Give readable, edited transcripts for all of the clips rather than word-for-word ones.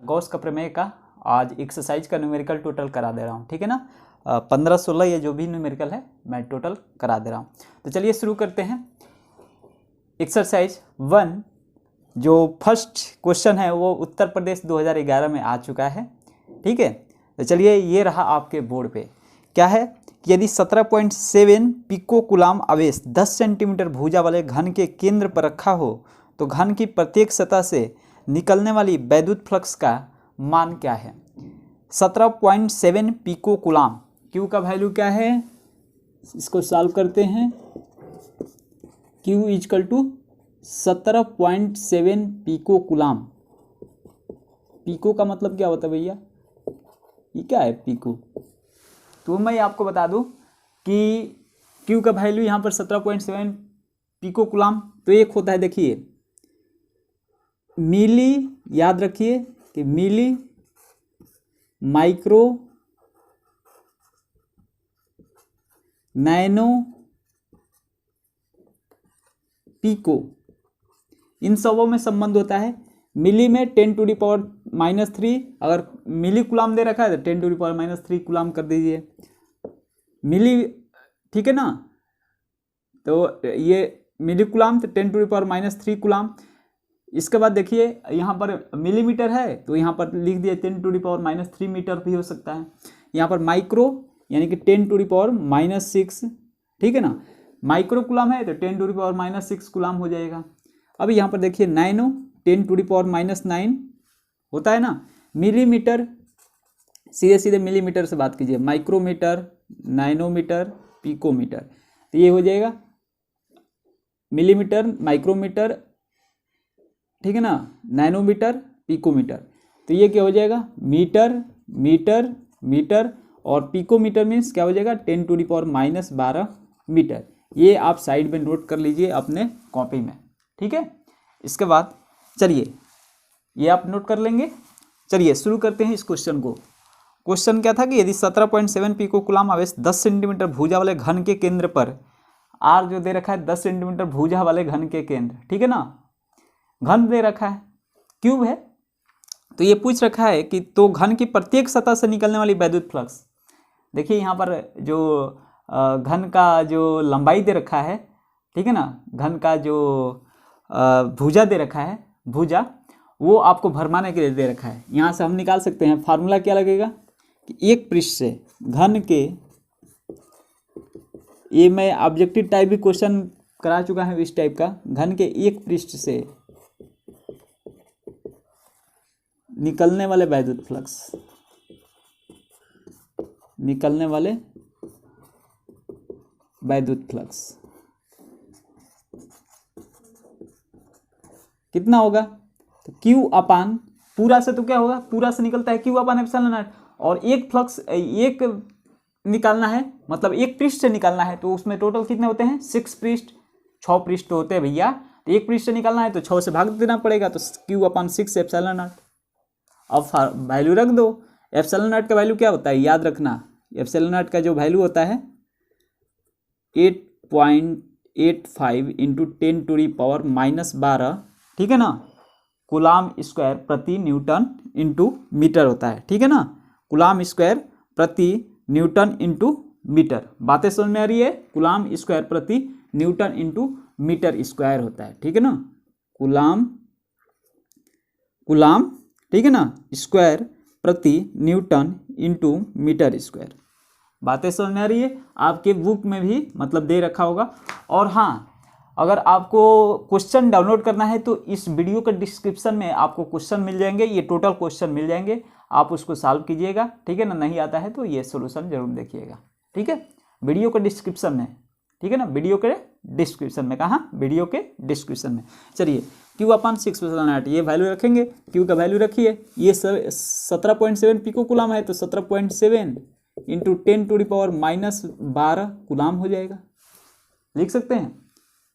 Gauss का प्रमेय का आज एक्सरसाइज का न्यूमेरिकल टोटल करा दे रहा हूँ, ठीक है ना। 15-16 ये जो भी न्यूमेरिकल है मैं टोटल करा दे रहा हूँ। तो चलिए शुरू करते हैं। एक्सरसाइज 1 जो फर्स्ट क्वेश्चन है वो उत्तर प्रदेश 2011 में आ चुका है, ठीक है। तो चलिए ये रहा आपके बोर्ड पे। क्या है कि यदि 17.7 पिको कुलाम आवेश 10 सेंटीमीटर भुजा वाले घन के केंद्र पर रखा हो तो घन की प्रत्येक सतह से निकलने वाली वैद्युत फ्लक्स का मान क्या है। 17.7 पिको कुलाम, क्यू का वैल्यू क्या है, इसको सॉल्व करते हैं। Q is equal to 17.7 pico coulomb. Pico का मतलब क्या होता है भैया, ये क्या है पिको। तो मैं आपको बता दूं कि क्यू का वैल्यू यहाँ पर 17.7 पिको कुलाम, तो एक होता है देखिए मिली, याद रखिए कि मिली माइक्रो नैनो पिको, इन सबों में संबंध होता है। मिली में 10⁻³ अगर मिली कुलाम दे रखा है तो 10⁻³ कुलाम कर दीजिए मिली, ठीक है ना। तो ये मिली कुलाम तो 10⁻³ कुलाम। इसके बाद देखिए यहाँ पर मिलीमीटर है तो यहाँ पर लिख दिए 10⁻³ मीटर भी हो सकता है। यहाँ पर माइक्रो यानी कि 10⁻⁻6, ठीक है ना। माइक्रो कुलाम है तो 10⁻⁻6 कुलाम हो जाएगा। अब यहाँ पर देखिए नैनो 10⁻⁹ होता है ना। मिलीमीटर सीधे सीधे मिलीमीटर से बात कीजिए, माइक्रोमीटर, नैनोमीटर, पिकोमीटर, तो ये हो जाएगा मिलीमीटर, माइक्रोमीटर, ठीक है ना, नैनोमीटर, पिकोमीटर। तो ये क्या हो जाएगा मीटर, मीटर, मीटर, और पिकोमीटर मीन्स क्या हो जाएगा 10⁻12 मीटर। ये आप साइड में नोट कर लीजिए अपने कॉपी में, ठीक है। इसके बाद चलिए ये आप नोट कर लेंगे। चलिए शुरू करते हैं इस क्वेश्चन को। क्वेश्चन क्या था कि यदि 17.7 पिको कुलाम आवेश 10 सेंटीमीटर भुजा वाले घन के केंद्र पर, आर जो दे रखा है 10 सेंटीमीटर भुजा वाले घन के केंद्र, ठीक है ना, घन दे रखा है, क्यूब है, तो ये पूछ रखा है कि तो घन की प्रत्येक सतह से निकलने वाली वैद्युत फ्लक्स। देखिए यहाँ पर जो घन का जो लंबाई दे रखा है, ठीक है ना, घन का जो भुजा दे रखा है, भुजा वो आपको भरमाने के लिए दे रखा है। यहाँ से हम निकाल सकते हैं, फार्मूला क्या लगेगा कि एक पृष्ठ से घन के, ये मैं ऑब्जेक्टिव टाइप भी क्वेश्चन करा चुका है इस टाइप का, घन के एक पृष्ठ से निकलने वाले वैद्युत फ्लक्स, निकलने वाले वैद्युत फ्लक्स कितना होगा, तो Q अपान पूरा से, तो क्या होगा पूरा से निकलता है Q अपान एप्सिलॉन नॉट, और एक फ्लक्स एक निकालना है, मतलब एक पृष्ठ से निकालना है, तो उसमें टोटल कितने होते हैं 6 पृष्ठ, 6 पृष्ठ तो होते हैं भैया। तो एक पृष्ठ से निकालना है तो 6 से भाग देना पड़ेगा, तो Q अपान 6 एप्सिलॉन नॉट। अब वैल्यू रख दो। एप्सिलॉन नॉट का वैल्यू क्या होता है याद रखना, एप्सिलॉन नॉट का जो वैल्यू होता है 8.85 इंटू 10⁻⁻12, ठीक है ना, कुलाम स्क्वायर प्रति न्यूटन इंटू मीटर होता है, ठीक है ना, कुलाम स्क्वायर प्रति न्यूटन इंटू मीटर। बातें समझ में आ रही है, कुलाम स्क्वायर प्रति न्यूटन इंटू मीटर स्क्वायर होता है, ठीक है ना, कुलाम, ठीक है ना, स्क्वायर प्रति न्यूटन इंटू मीटर स्क्वायर। बातें समझ में आ रही है, आपके बुक में भी मतलब दे रखा होगा। और हाँ, अगर आपको क्वेश्चन डाउनलोड करना है तो इस वीडियो के डिस्क्रिप्शन में आपको क्वेश्चन मिल जाएंगे, ये टोटल क्वेश्चन मिल जाएंगे, आप उसको सॉल्व कीजिएगा, ठीक है ना। नहीं आता है तो ये सोल्यूशन जरूर देखिएगा, ठीक है, वीडियो के डिस्क्रिप्शन में, ठीक है ना, वीडियो के डिस्क्रिप्शन में, कहाँ वीडियो के डिस्क्रिप्शन में। चलिए Q अपान 6 एप्सिलॉन नॉट ये वैल्यू रखेंगे, Q का वैल्यू रखिए, ये 17.7 पिको कुलाम है तो 17.7 इंटू 10⁻⁻12 कुलाम हो जाएगा, लिख सकते हैं।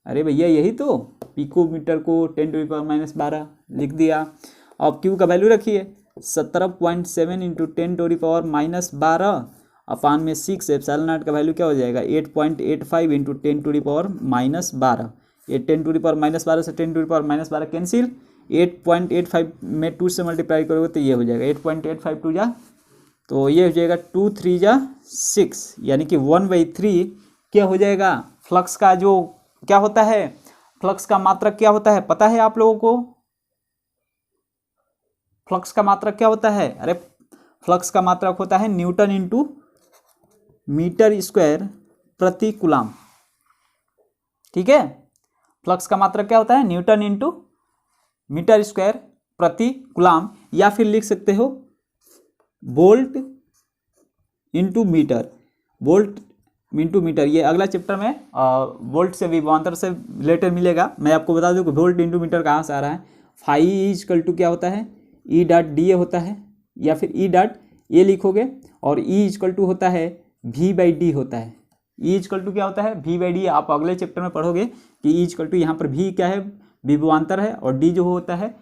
अरे भैया यही तो, पिकोमीटर को 10⁻⁻12 लिख दिया। अब Q का वैल्यू रखिए 17.7 इंटू 10⁻⁻12 अपान में 6 एप्सिलॉन नॉट का वैल्यू क्या हो जाएगा 8.85 इंटू 10⁻⁻12। ये 10⁻12 से 10⁻12 कैंसिल, 8.85 में 2 से मल्टीप्लाई करोगे तो ये हो जाएगा 8.85 2 जा, तो ये हो जाएगा 2 3 जा 6, यानी कि 1/3 क्या हो जाएगा। फ्लक्स का जो क्या होता है, फ्लक्स का मात्रक क्या होता है पता है आप लोगों को? फ्लक्स का मात्रक क्या होता है? अरे फ्लक्स का मात्रक होता है न्यूटन इंटू मीटर स्क्वायर प्रति कूलम। ठीक है, फ्लक्स का मात्रक क्या होता है? न्यूटन इंटू मीटर स्क्वायर प्रति कूलम, या फिर लिख सकते हो volt into metre, volt into metre. ये अगला चैप्टर में वोल्ट से विभवांतर से रिलेटेड मिलेगा। मैं आपको बता दूं कि वोल्ट इंटू मीटर कहाँ से आ रहा है। फाई इक्वल टू क्या होता है? ई डॉट डी ए होता है, या फिर ई डॉट ए लिखोगे, और ई इक्वल टू होता है वी बाई डी होता है। ई इक्वल टू क्या होता है? V by D. आप अगले चैप्टर में पढ़ोगे कि ई इक्वल टू यहाँ पर वी क्या है? विभवांतर है, और डी जो होता है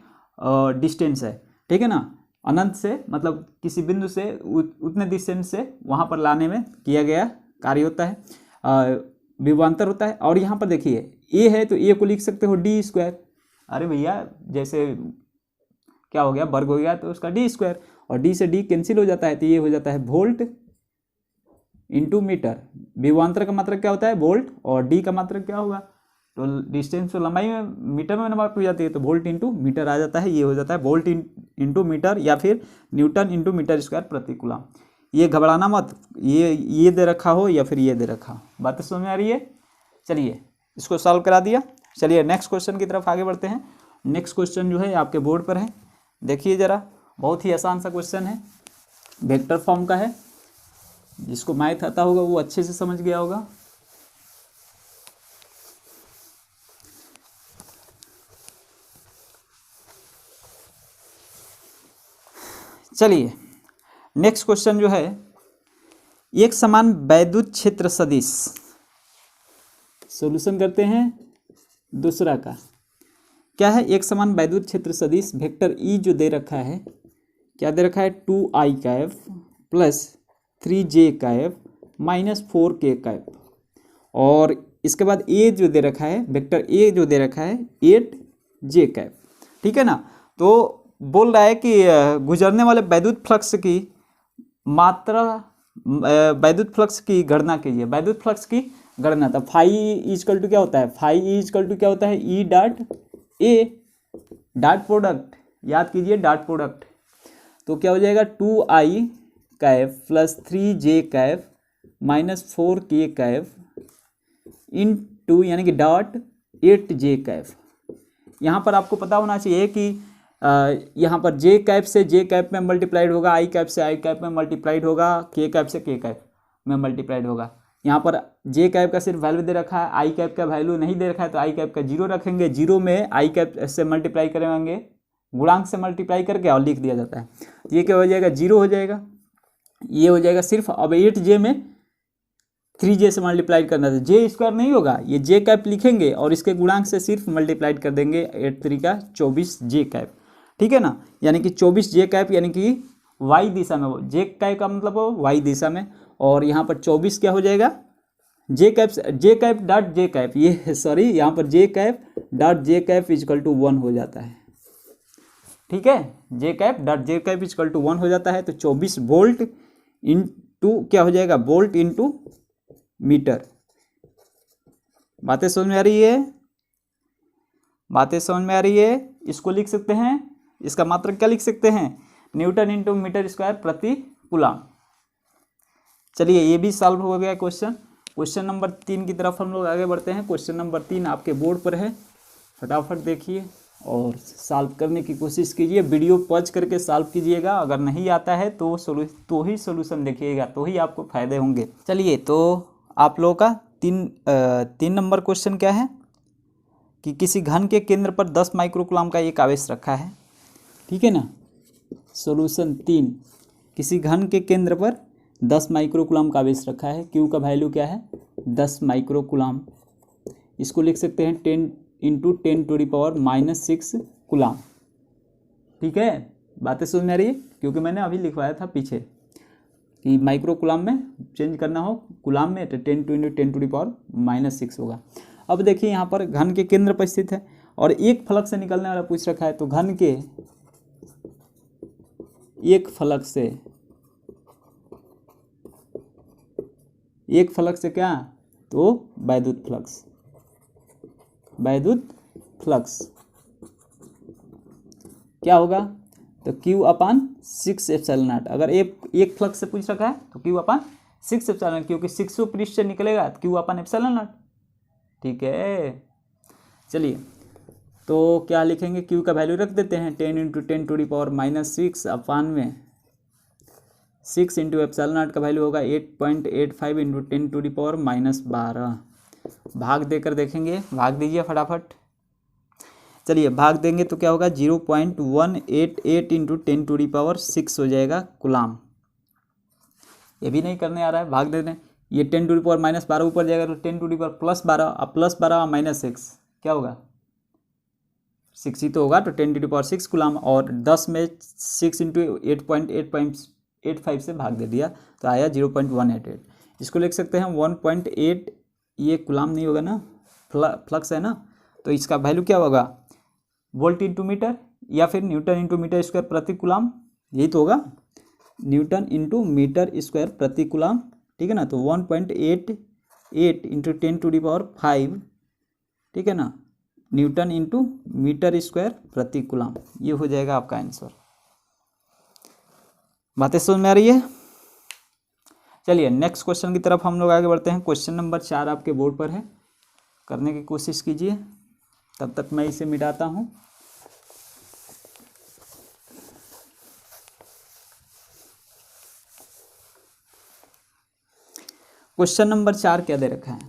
डिस्टेंस है। ठीक है ना, अनंत से मतलब किसी बिंदु से उतने डिस्टेंस से वहाँ पर लाने में किया गया कार्य होता है, विभवांतर होता है। और यहाँ पर देखिए ए है तो ए को लिख सकते हो डी स्क्वायर। अरे भैया जैसे क्या हो गया, वर्ग हो गया तो उसका डी स्क्वायर, और डी से डी कैंसिल हो जाता है तो ये हो जाता है वोल्ट इंटू मीटर। विभवांतर का मात्रक क्या होता है? वोल्ट, और डी का मात्रक क्या होगा? तो डिस्टेंस तो लंबाई में मीटर में बात हो जाती है, तो वोल्ट इंटू मीटर आ जाता है। ये हो जाता है वोल्ट इंटू मीटर, या फिर न्यूटन इंटू मीटर स्क्वायर प्रति कूलम। ये घबराना मत, ये दे रखा हो या फिर ये दे रखा हो, बातें समझ में आ रही है? चलिए इसको सॉल्व करा दिया। चलिए नेक्स्ट क्वेश्चन की तरफ आगे बढ़ते हैं। नेक्स्ट क्वेश्चन जो है आपके बोर्ड पर है, देखिए ज़रा, बहुत ही आसान सा क्वेश्चन है, वेक्टर फॉर्म का है। जिसको मैथ आता होगा वो अच्छे से समझ गया होगा। चलिए नेक्स्ट क्वेश्चन जो है, एक समान वैद्युत क्षेत्र सदिश, सॉल्यूशन करते हैं दूसरा का। क्या है? एक समान वैद्युत क्षेत्र सदिश वेक्टर ई जो दे रखा है, क्या दे रखा है? 2i cap plus 3j cap minus 4k cap, और इसके बाद ए जो दे रखा है, वेक्टर ए जो दे रखा है 8j कैप। ठीक है ना, तो बोल रहा है कि गुजरने वाले वैद्युत फ्लक्स की मात्रा, वैद्युत फ्लक्स की गणना कीजिए। वैद्युत फ्लक्स की गणना, तो फाई इक्वल टू क्या होता है? फाई इक्वल टू क्या होता है? E dot A, dot product, याद कीजिए डॉट प्रोडक्ट। तो क्या हो जाएगा? 2i cap plus 3j cap minus 4k cap into, यानी कि डॉट 8j कैप। यहाँ पर आपको पता होना चाहिए कि यहाँ पर जे कैप से जे कैप में मल्टीप्लाइड होगा, आई कैप से आई कैप में मल्टीप्लाइड होगा, के कैप से के कैप में मल्टीप्लाइड होगा। यहाँ पर जे कैप का सिर्फ वैल्यू दे रखा है, आई कैप का वैल्यू नहीं दे रखा है, तो आई कैप का जीरो रखेंगे, जीरो में आई कैप से मल्टीप्लाई करेंगे, गुणांक से मल्टीप्लाई करके और लिख दिया जाता है। ये क्या हो जाएगा? जीरो हो जाएगा। ये हो जाएगा सिर्फ, अब 8j में 3j से मल्टीप्लाई करना था, जे स्क्वायर नहीं होगा, ये जे कैप लिखेंगे और इसके गुणांक से सिर्फ मल्टीप्लाइड कर देंगे, 8 3 24j कैप। ठीक है ना, यानी कि 24j कैप, यानी कि y दिशा में, जे कैप का मतलब हो y दिशा में, और यहाँ पर 24 क्या हो जाएगा? J cap dot j cap, ये सॉरी यहाँ पर j cap dot j cap equal to 1 हो जाता है। ठीक है, j cap dot j cap equal to 1 हो जाता है। तो 24 वोल्ट इंटू क्या हो जाएगा? Volt into metre. बातें समझ में आ रही है? बातें समझ में आ रही है? इसको लिख सकते हैं, इसका मात्रक क्या लिख सकते हैं? न्यूटन इंटू मीटर स्क्वायर प्रति कूलम। चलिए ये भी सॉल्व हो गया क्वेश्चन। क्वेश्चन नंबर 3 की तरफ हम लोग आगे बढ़ते हैं। क्वेश्चन नंबर 3 आपके बोर्ड पर है, फटाफट देखिए और सॉल्व करने की कोशिश कीजिए। वीडियो पॉज करके सॉल्व कीजिएगा, अगर नहीं आता है तो ही सोल्यूशन देखिएगा, तो ही आपको फायदे होंगे। चलिए तो आप लोगों का 3 नंबर क्वेश्चन क्या है कि किसी घन के केंद्र पर 10 माइक्रोकूलम का एक आवेश रखा है। ठीक है ना, सॉल्यूशन 3, किसी घन के केंद्र पर 10 माइक्रोकूलम का आवेश रखा है, क्यू का वैल्यू क्या है? 10 माइक्रोकूलम। इसको लिख सकते हैं 10 इंटू 10⁻⁻6 कूलम। ठीक है, बातें समझ में आ रही है? क्योंकि मैंने अभी लिखवाया था पीछे कि माइक्रोकूलम में चेंज करना हो कूलम में, तो 10 × 10⁻⁻6 होगा। अब देखिए यहाँ पर घन के केंद्र पर स्थित है, और एक फलक से निकलने वाला पूछ रखा है, तो घन के एक फलक से क्या, तो वैद्युत फ्लक्स क्या होगा, तो Q/6ε0। अगर एक फ्लक्स से पूछ रखा है तो Q/6ε0, क्योंकि 6 पृष्ठ से निकलेगा तो Q/ε0। ठीक है, चलिए तो क्या लिखेंगे, Q का वैल्यू रख देते हैं 10 × 10⁻⁻6 अपान में 6 × ε0 का वैल्यू होगा 8.85 × 10⁻12। भाग देकर देखेंगे, भाग दीजिए फटाफट। चलिए भाग देंगे तो क्या होगा, 0.188 × 10⁻6 हो जाएगा कूलाम। ये भी नहीं करने आ रहा है, भाग दे दें। ये 10⁻12 ऊपर जाएगा तो 10⁻+12, अब +12 और -6 क्या होगा, 6 ही तो होगा, तो 10⁻6 कूलाम। और 10 में 6 × 8.85 से भाग दे दिया तो आया 0.188। इसको लिख सकते हैं 1.8, ये कूलाम नहीं होगा ना, फ्लक्स है ना, तो इसका वैल्यू क्या होगा, वोल्ट इंटू मीटर या फिर न्यूटन इंटू मीटर स्क्वायर प्रति कूलाम, यही तो होगा, न्यूटन इंटू मीटर स्क्वायर प्रति कूलाम। ठीक है ना, तो 1.88 × 10⁵, ठीक है ना, न्यूटन इंटू मीटर स्क्वायर प्रति कूलाम, ये हो जाएगा आपका आंसर। बातें समझ में आ रही है। चलिए नेक्स्ट क्वेश्चन की तरफ हम लोग आगे बढ़ते हैं। क्वेश्चन नंबर 4 आपके बोर्ड पर है, करने की कोशिश कीजिए, तब तक मैं इसे मिटाता हूँ। क्वेश्चन नंबर 4 क्या दे रखा है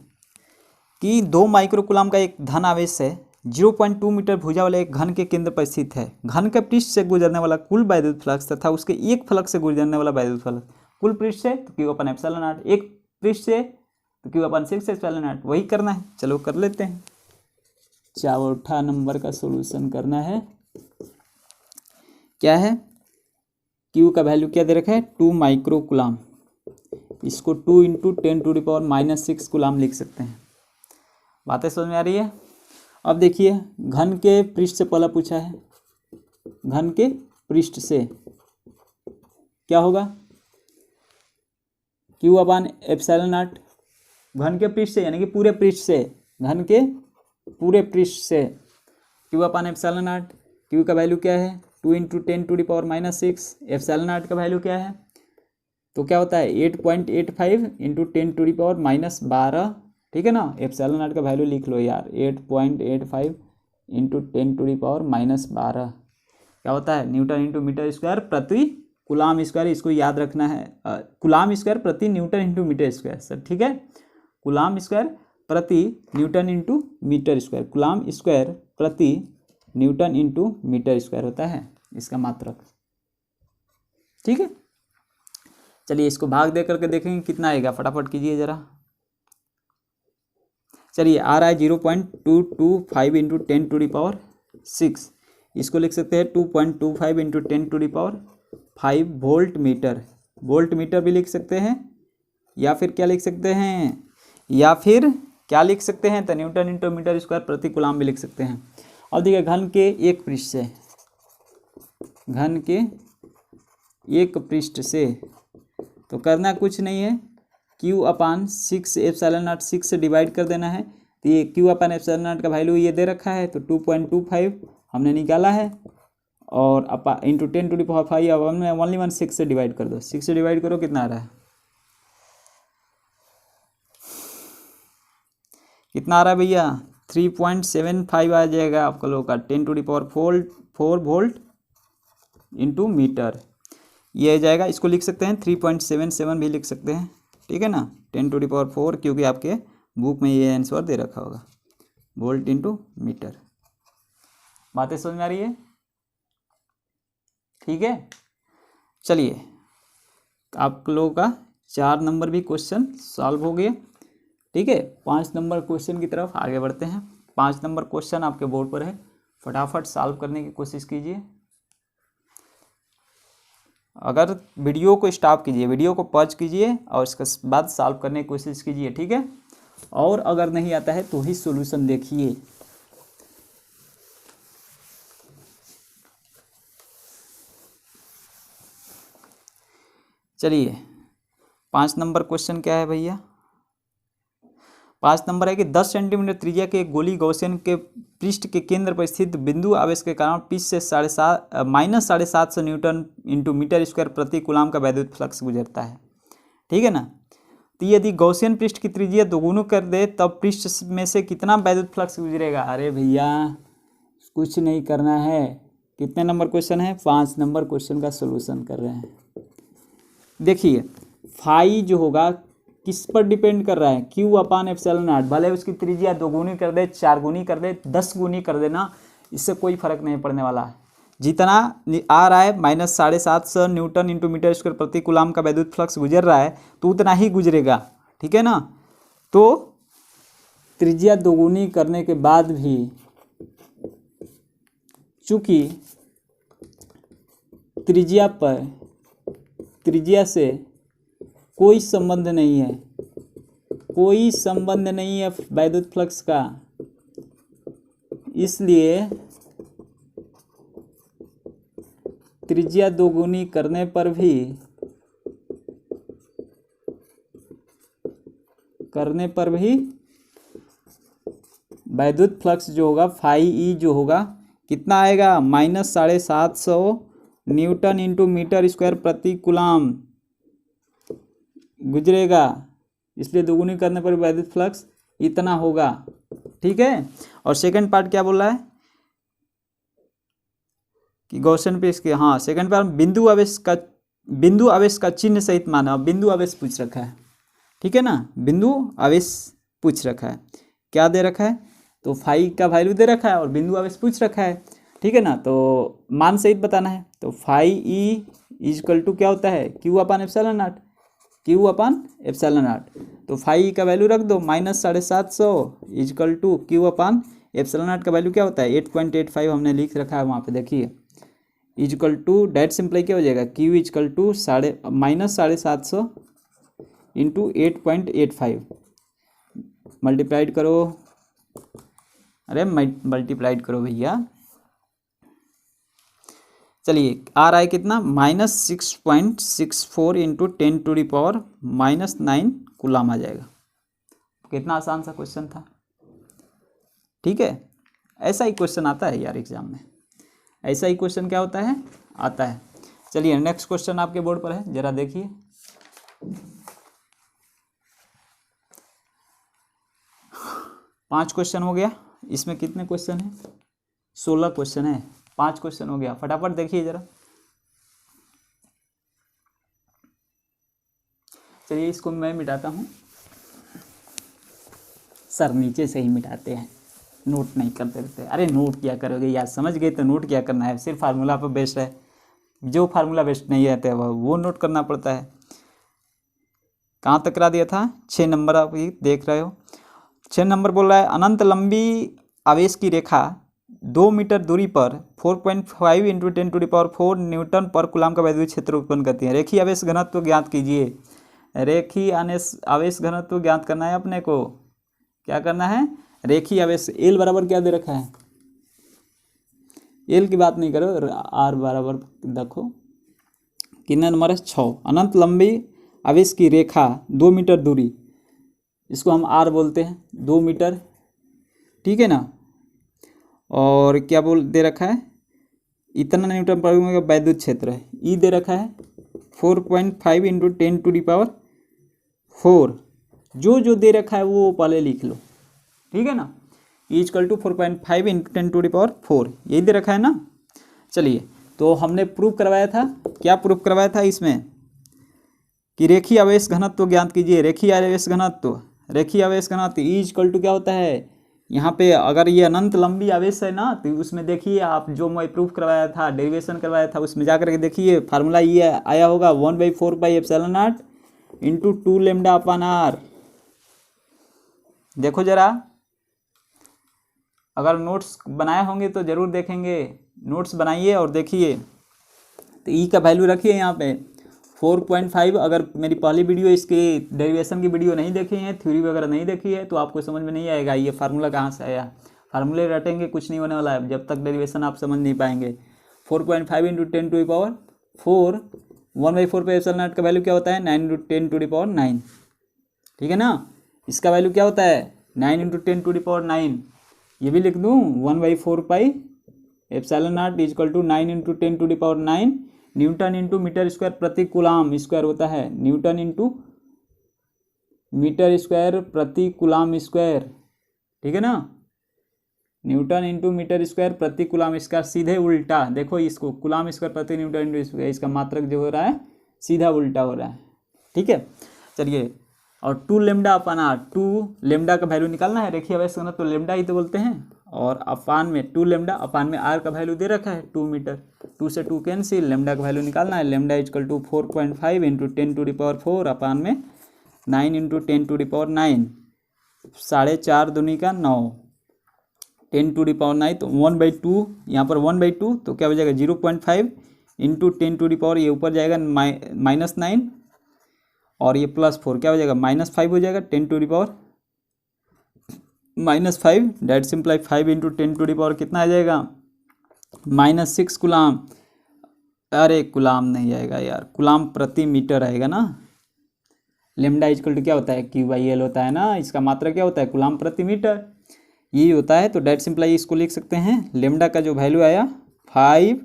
कि 2 माइक्रोकूलाम का एक धन आवेश है 0.2 मीटर भुजा वाले एक घन के केंद्र पर स्थित है। घन के पृष्ठ से गुजरने वाला कुल वैद्युत फ्लक्स तथा उसके एक फलक से गुजरने वाला वैद्युत फ्लक्स, कुल पृष्ठ से तो Q/ε0, एक पृष्ठ से तो Q/6ε0, वही करना है। चलो कर लेते हैं। 4 नंबर का सॉल्यूशन करना है। क्या है, Q का वैल्यू क्या दे रखा है, 2 माइक्रोकूलाम, इसको 2 × 10⁻6 कूलाम लिख सकते हैं। बातें समझ में आ रही है। अब देखिए घन के पृष्ठ से पहला पूछा है, घन के पृष्ठ से क्या होगा, Q/ε0, घन के पृष्ठ से यानी कि पूरे पृष्ठ से, घन के पूरे पृष्ठ से Q/ε0। Q का वैल्यू क्या है, 2 × 10⁻6, ε0 का वैल्यू क्या है, तो क्या होता है 8.85 × 10⁻12। ठीक है ना, ε0 का वैल्यू लिख लो यार, 8.85 × 10⁻12 क्या होता है, न्यूटन इंटू मीटर स्क्वायर प्रति कूलाम स्क्वायर। इसको याद रखना है, कूलाम स्क्वायर प्रति newton into metre square sir. ठीक है, कूलाम स्क्वायर प्रति newton into metre square, coulomb square प्रति न्यूटन इंटू मीटर स्क्वायर होता है इसका मात्रक। ठीक है, चलिए इसको भाग दे करके देखेंगे कितना आएगा, फटाफट कीजिए जरा। चलिए आ रहा है 0.225 × 10⁻6, इसको लिख सकते हैं 2.25 × 10⁵ वोल्ट मीटर। वोल्ट मीटर भी लिख सकते हैं, या फिर क्या लिख सकते हैं, या फिर क्या लिख सकते हैं, तो न्यूटन इंटू मीटर स्क्वायर प्रति कूलाम भी लिख सकते हैं। अब देखिए घन के एक पृष्ठ से, घन के एक पृष्ठ से तो करना कुछ नहीं है, Q/6ε0 6 से डिवाइड कर देना है। तो ये Q/ε0 का वैल्यू ये दे रखा है, तो 2.25 हमने निकाला है, और इंटू 10⁵ अब हमने ओनली 1 6 से डिवाइड कर दो। 6 से डिवाइड करो कितना आ रहा है, कितना आ रहा है भैया, 3.75 आ जाएगा आपका लोगों का, 10⁴ वोल्ट इंटू मीटर ये आ जाएगा। इसको लिख सकते हैं 3.77 भी लिख सकते हैं। ठीक है ना, 10⁴, क्योंकि आपके बुक में ये आंसर दे रखा होगा, वोल्ट इंटू मीटर। बातें समझ में आ रही है। ठीक है, चलिए आप लोगों का 4 नंबर भी क्वेश्चन सॉल्व हो गया। ठीक है, 5 नंबर क्वेश्चन की तरफ आगे बढ़ते हैं। 5 नंबर क्वेश्चन आपके बोर्ड पर है, फटाफट सॉल्व करने की कोशिश कीजिए। अगर वीडियो को स्टॉप कीजिए, वीडियो को पॉज कीजिए और इसके बाद सॉल्व करने की कोशिश कीजिए। ठीक है, और अगर नहीं आता है तो ही सॉल्यूशन देखिए। चलिए 5 नंबर क्वेश्चन क्या है भैया। 5 नंबर है कि 10 सेंटीमीटर त्रिज्या के एक गोली गॉसियन के पृष्ठ के केंद्र पर स्थित बिंदु आवेश के कारण पृष्ठ से -750 न्यूटन इंटू मीटर स्क्वायर प्रति कूलाम का वैद्युत फ्लक्स गुजरता है। ठीक है ना। तो यदि गॉसियन पृष्ठ की त्रिज्या दोगुनी कर दे तब पृष्ठ में से कितना वैद्युत फ्लक्स गुजरेगा। अरे भैया कुछ नहीं करना है। कितने नंबर क्वेश्चन है, 5 नंबर क्वेश्चन का सोल्यूशन कर रहे हैं। देखिए फाई जो होगा किस पर डिपेंड कर रहा है, क्यू अपान एप्सिलॉन नॉट। भले उसकी त्रिज्या 2 गुनी कर दे, 4 गुनी कर दे, 10 गुनी कर देना, इससे कोई फर्क नहीं पड़ने वाला है। जितना आ रहा है -750 न्यूटन इंटू मीटर स्क्वायर प्रति कूलाम का वैद्युत फ्लक्स गुजर रहा है तो उतना ही गुजरेगा। ठीक है ना। तो त्रिज्या 2 गुनी करने के बाद भी चूंकि त्रिज्या से कोई संबंध नहीं है, कोई संबंध नहीं है वैद्युत फ्लक्स का, इसलिए त्रिज्या 2 गुनी करने पर भी वैद्युत फ्लक्स जो होगा फाई ई जो होगा कितना आएगा, -750 न्यूटन इंटू मीटर स्क्वायर प्रति कूलाम गुजरेगा। इसलिए 2 गुनी करने पर वैद्युत फ्लक्स इतना होगा। ठीक है। और सेकंड पार्ट क्या बोल रहा है कि गॉसियन पे इसके, हाँ सेकंड पार्ट बिंदु आवेश का चिन्ह सहित माना। बिंदु आवेश पूछ रखा है। ठीक है ना। बिंदु आवेश पूछ रखा है, क्या दे रखा है, तो फाई का वैल्यू दे रखा है और बिंदु आवेश पूछ रखा है। ठीक है ना। तो मान सहित बताना है। तो फाई ई इजकल टू क्या होता है, Q upon epsilon naught, Q upon epsilon naught. तो फाई का वैल्यू रख दो -750 is equal to Q upon epsilon naught का वैल्यू क्या होता है 8.85 हमने लिख रखा है वहाँ पे देखिए। इजकल टू डायरेक्ट सिंप्लाई क्या हो जाएगा, Q is equal to -750 into 8.85 multiplied करो। अरे मल्टीप्लाइड करो भैया। चलिए आ रहा है कितना, -6.64 इंटू 10⁻⁹ कूलाम आ जाएगा। कितना आसान सा क्वेश्चन था। ठीक है। ऐसा ही क्वेश्चन आता है यार एग्जाम में, ऐसा ही क्वेश्चन क्या होता है, आता है। चलिए नेक्स्ट क्वेश्चन आपके बोर्ड पर है, जरा देखिए। पाँच क्वेश्चन हो गया। इसमें कितने क्वेश्चन है, 16 क्वेश्चन है। 5 क्वेश्चन हो गया, फटाफट देखिए जरा। चलिए इसको मैं मिटाता हूँ। सर नीचे से ही मिटाते हैं, नोट नहीं करते रहते। अरे नोट क्या करोगे यार, समझ गए तो नोट क्या करना है, सिर्फ फार्मूला पर बेस्ड है। जो फार्मूला बेस्ड नहीं रहता है वो नोट करना पड़ता है। कहाँ तक करा दिया था, 6 नंबर आप ये देख रहे हो। 6 नंबर बोल रहा है अनंत लंबी आवेश की रेखा 2 मीटर दूरी पर 4.5 इंटू 10⁴ न्यूटन पर कूलाम का वैद्युत क्षेत्र उत्पन्न करती है। रेखीय आवेश घनत्व ज्ञात कीजिए। रेखीय आवेश घनत्व ज्ञात करना है अपने को। क्या करना है, रेखीय आवेश। एल बराबर क्या दे रखा है, एल की बात नहीं करो, आर बराबर देखो कितना नंबर है, 6। अनंत लंबी आवेश की रेखा 2 मीटर दूरी, इसको हम आर बोलते हैं, 2 मीटर। ठीक है ना। और क्या बोल दे रखा है, इतना न्यूटन पर मीटर का वैद्युत क्षेत्र है। ई दे रखा है 4.5 इंटू 10⁴। जो दे रखा है वो पहले लिख लो। ठीक है ना। इजकल टू 4.5 इंटू 10⁴ यही दे रखा है ना। चलिए तो हमने प्रूव करवाया था, क्या प्रूव करवाया था इसमें कि रेखीय आवेश घनत्व ज्ञात कीजिए। रेखीय आवेश घनत्व इजकल टू क्या होता है, यहाँ पे अगर ये अनंत लंबी आवेश है ना तो उसमें देखिए आप जो मैं प्रूफ करवाया था, डेरिवेशन करवाया था, उसमें जा करके देखिए फार्मूला ये आया होगा 1/4πε0 इंटू 2 λ/r। देखो जरा, अगर नोट्स बनाए होंगे तो ज़रूर देखेंगे, नोट्स बनाइए और देखिए। तो ई का वैल्यू रखिए यहाँ पे 4.5। अगर मेरी पहली वीडियो इसके डेरिवेशन की वीडियो नहीं देखी है, थ्योरी वगैरह नहीं देखी है, तो आपको समझ में नहीं आएगा ये फार्मूला कहाँ से आया। फार्मूले रटेंगे कुछ नहीं होने वाला है जब तक डेरिवेशन आप समझ नहीं पाएंगे। 4.5 इंटू 10⁴ 1/4 पे एप्सिलॉन नॉट का वैल्यू क्या होता है 9 इंटू 10 टू द पावर 9, ठीक है ना। इसका वैल्यू क्या होता है 9 इंटू 10 टू द पावर 9, ये भी लिख दूँ 1/4 pi epsilon naught is equal to 9 into 10 to the power 9 newton into metre square प्रति कूलाम स्क्वायर होता है, न्यूटन इंटू मीटर स्क्वायर प्रति कूलाम स्क्वायर, ठीक है ना। न्यूटन इंटू मीटर स्क्वायर प्रति कूलाम, इसका सीधे उल्टा देखो, इसको कूलाम स्क्वायर प्रति न्यूटन इंटू स्क्वायर, इसका मात्रक जो हो रहा है सीधा उल्टा हो रहा है, ठीक है। चलिए, और 2 लेमडा अपान आर, 2 लेमडा का वैल्यू निकालना है, रेखीय आवेश घनत्व तो लेमडा ही तो बोलते हैं, और अपान में 2 लेमडा अपान में आर का वैल्यू दे रखा है 2 मीटर, 2 से 2 कैंसिल, लेमडा का वैल्यू निकालना है, lambda equal to 4.5 into 10 to the power 4 upon में 9 इंटू 10 टू द पावर 9, 4.5 दूनी का 9, 10 टू द पावर 9 तो 1/2, यहाँ पर 1/2 तो क्या हो जाएगा 0.5 इंटू 10 टू द पावर, ये ऊपर जाएगा -9 और ये +4 क्या हो जाएगा -5 हो जाएगा 10 to the power -5, that simply 5 into 10 to the power कितना आ जाएगा -6 कूलाम, अरे कूलाम नहीं आएगा यार, कूलाम प्रति मीटर आएगा ना। लेमडा इक्वल टू क्या होता है Q/L होता है ना, इसका मात्रा क्या होता है कूलाम प्रति मीटर, ये होता है। तो डेट सिंप्लाई इसको लिख सकते हैं, लेमडा का जो वैल्यू आया 5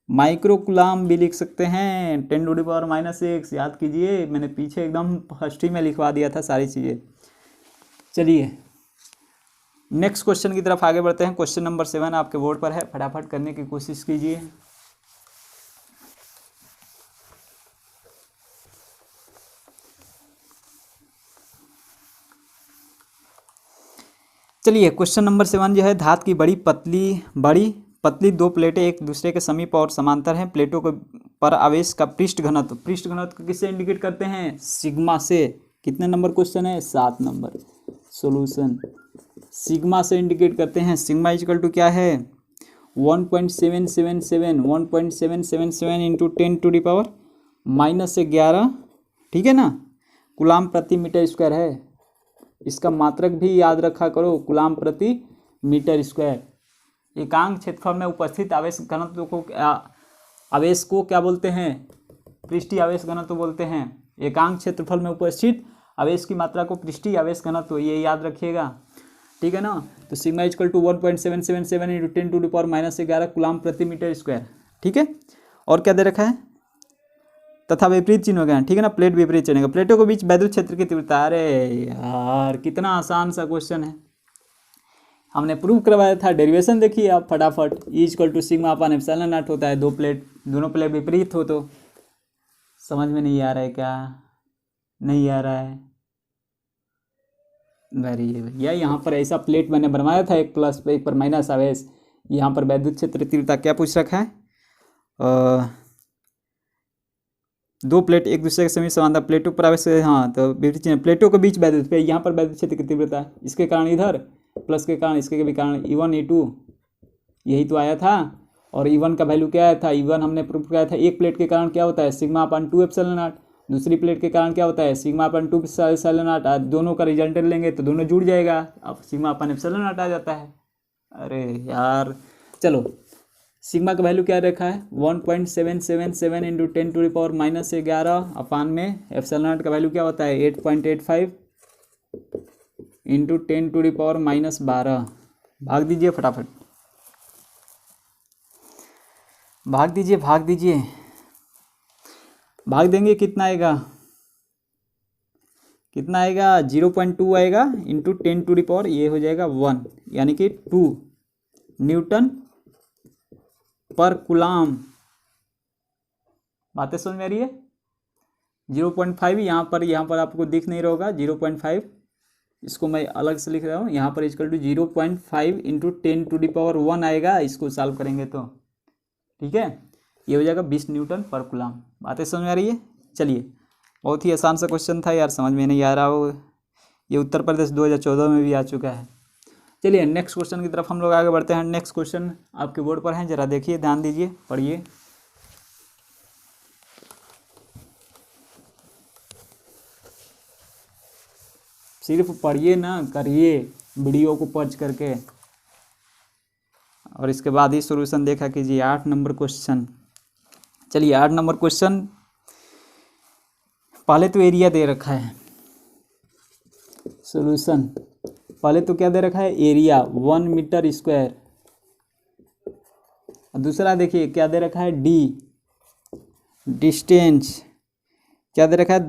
माइक्रो कूलाम भी लिख सकते हैं, 10 टू द पावर -6, याद कीजिए मैंने पीछे एकदम फर्स्ट ही में लिखवा दिया था सारी चीज़ें। चलिए नेक्स्ट क्वेश्चन की तरफ आगे बढ़ते हैं। क्वेश्चन नंबर 7 आपके बोर्ड पर है, फटाफट करने की कोशिश कीजिए। चलिए क्वेश्चन नंबर 7 जो है, धातु की बड़ी पतली 2 प्लेटें एक दूसरे के समीप और समांतर हैं, प्लेटों को पर आवेश का पृष्ठ घनत्व को किससे इंडिकेट करते हैं सिग्मा से। कितने नंबर क्वेश्चन है 7 नंबर, सॉल्यूशन सिग्मा से इंडिकेट करते हैं। सिग्मा इक्वल टू क्या है 1.777 इंटू 10 टू द पावर -11, ठीक है ना, कूलाम प्रति मीटर स्क्वायर है। इसका मात्रक भी याद रखा करो, कूलाम प्रति मीटर स्क्वायर। एकांक क्षेत्रफल में उपस्थित आवेश घनत्व को आवेश को क्या बोलते हैं पृष्ठीय आवेश घनत्व बोलते हैं। एकांक क्षेत्रफल में उपस्थित आवेश की मात्रा को पृष्ठीय आवेश घनत्व, ये याद रखिएगा, ठीक है ना। तो sigma equal to 1.777 into 10 to the power -11 coulomb प्रति मीटर स्क्वायर, ठीक है। और क्या दे रखा है तथा विपरीत चिन्ह हो गया, ठीक है ना, प्लेट विपरीत चलेगा, प्लेटों के बीच वैद्युत क्षेत्र की तीव्रता। अरे यार कितना आसान सा क्वेश्चन है, हमने प्रूव करवाया था, डेरिवेशन देखिए आप फटाफट। E equal to sigma upon epsilon naught होता है, दोनों प्लेट विपरीत हो तो। समझ में नहीं आ रहा है क्या, नहीं आ रहा है, वेरी भैया यहाँ पर ऐसा प्लेट मैंने बनवाया था, एक प्लस पे एक पर माइनस आवेश, यहाँ पर वैद्युत क्षेत्र तीव्रता क्या पूछ रखा है 2 प्लेट एक दूसरे के समीप समांतर, प्लेटों पर आवेश, हाँ तो विपरीत चिन्ह, प्लेटों के बीच वैद्युत पे, यहाँ पर वैद्युत क्षेत्र की तीव्रता, इसके कारण इधर प्लस के कारण इसके भी कारण E1 E2 यही तो आया था। और E1 का वैल्यू क्या आया था, E1 हमने प्रूव किया था, एक प्लेट के कारण क्या होता है सिग्मा अपान 2 एप्सिलॉन नॉट, दूसरी प्लेट के कारण क्या होता है सिग्मा अपान 2 एप्सिलॉन नॉट। दोनों का रिजल्टेंट लेंगे तो दोनों जुड़ जाएगा, अब सिग्मा अपान एप्सिलॉन नॉट आ जाता है। अरे यार चलो, सिग्मा का वैल्यू क्या रखा है 1.777 इंटू 10 टू द पावर -11 अपान में एप्सिलॉन नॉट का वैल्यू क्या होता है 8.85 इंटू 10 टू द पावर -12। भाग दीजिए फटाफट, भाग दीजिए भाग देंगे, कितना आएगा 0.2 आएगा इंटू 10 टू द पावर, ये हो जाएगा 1, यानी कि 2 न्यूटन पर कूलाम। बातें समझ में आ रही है। 0.5 यहाँ पर आपको दिख नहीं रहा होगा 0.5, इसको मैं अलग से लिख रहा हूँ, यहाँ पर equal to 0.5 into 10 to the power 1 आएगा, इसको सॉल्व करेंगे तो ठीक है, ये हो जाएगा 20 न्यूटन पर कूलाम। बातें समझ में आ रही है। चलिए, बहुत ही आसान सा क्वेश्चन था यार, समझ में नहीं आ रहा हो, ये उत्तर प्रदेश 2014 में भी आ चुका है। चलिए नेक्स्ट क्वेश्चन की तरफ हम लोग आगे बढ़ते हैं। नेक्स्ट क्वेश्चन आपके बोर्ड पर है, जरा देखिए, ध्यान दीजिए, पढ़िए। सिर्फ पढ़िए ना, करिए वीडियो को पॉज करके, और इसके बाद ही सॉल्यूशन देखा कीजिए। 8 नंबर क्वेश्चन, चलिए 8 नंबर क्वेश्चन पहले तो एरिया दे रखा है सॉल्यूशन, पहले तो क्या दे रखा है एरिया 1 मीटर स्क्वायर, और दूसरा देखिए क्या दे रखा है डी डिस्टेंस, क्या दे रखा है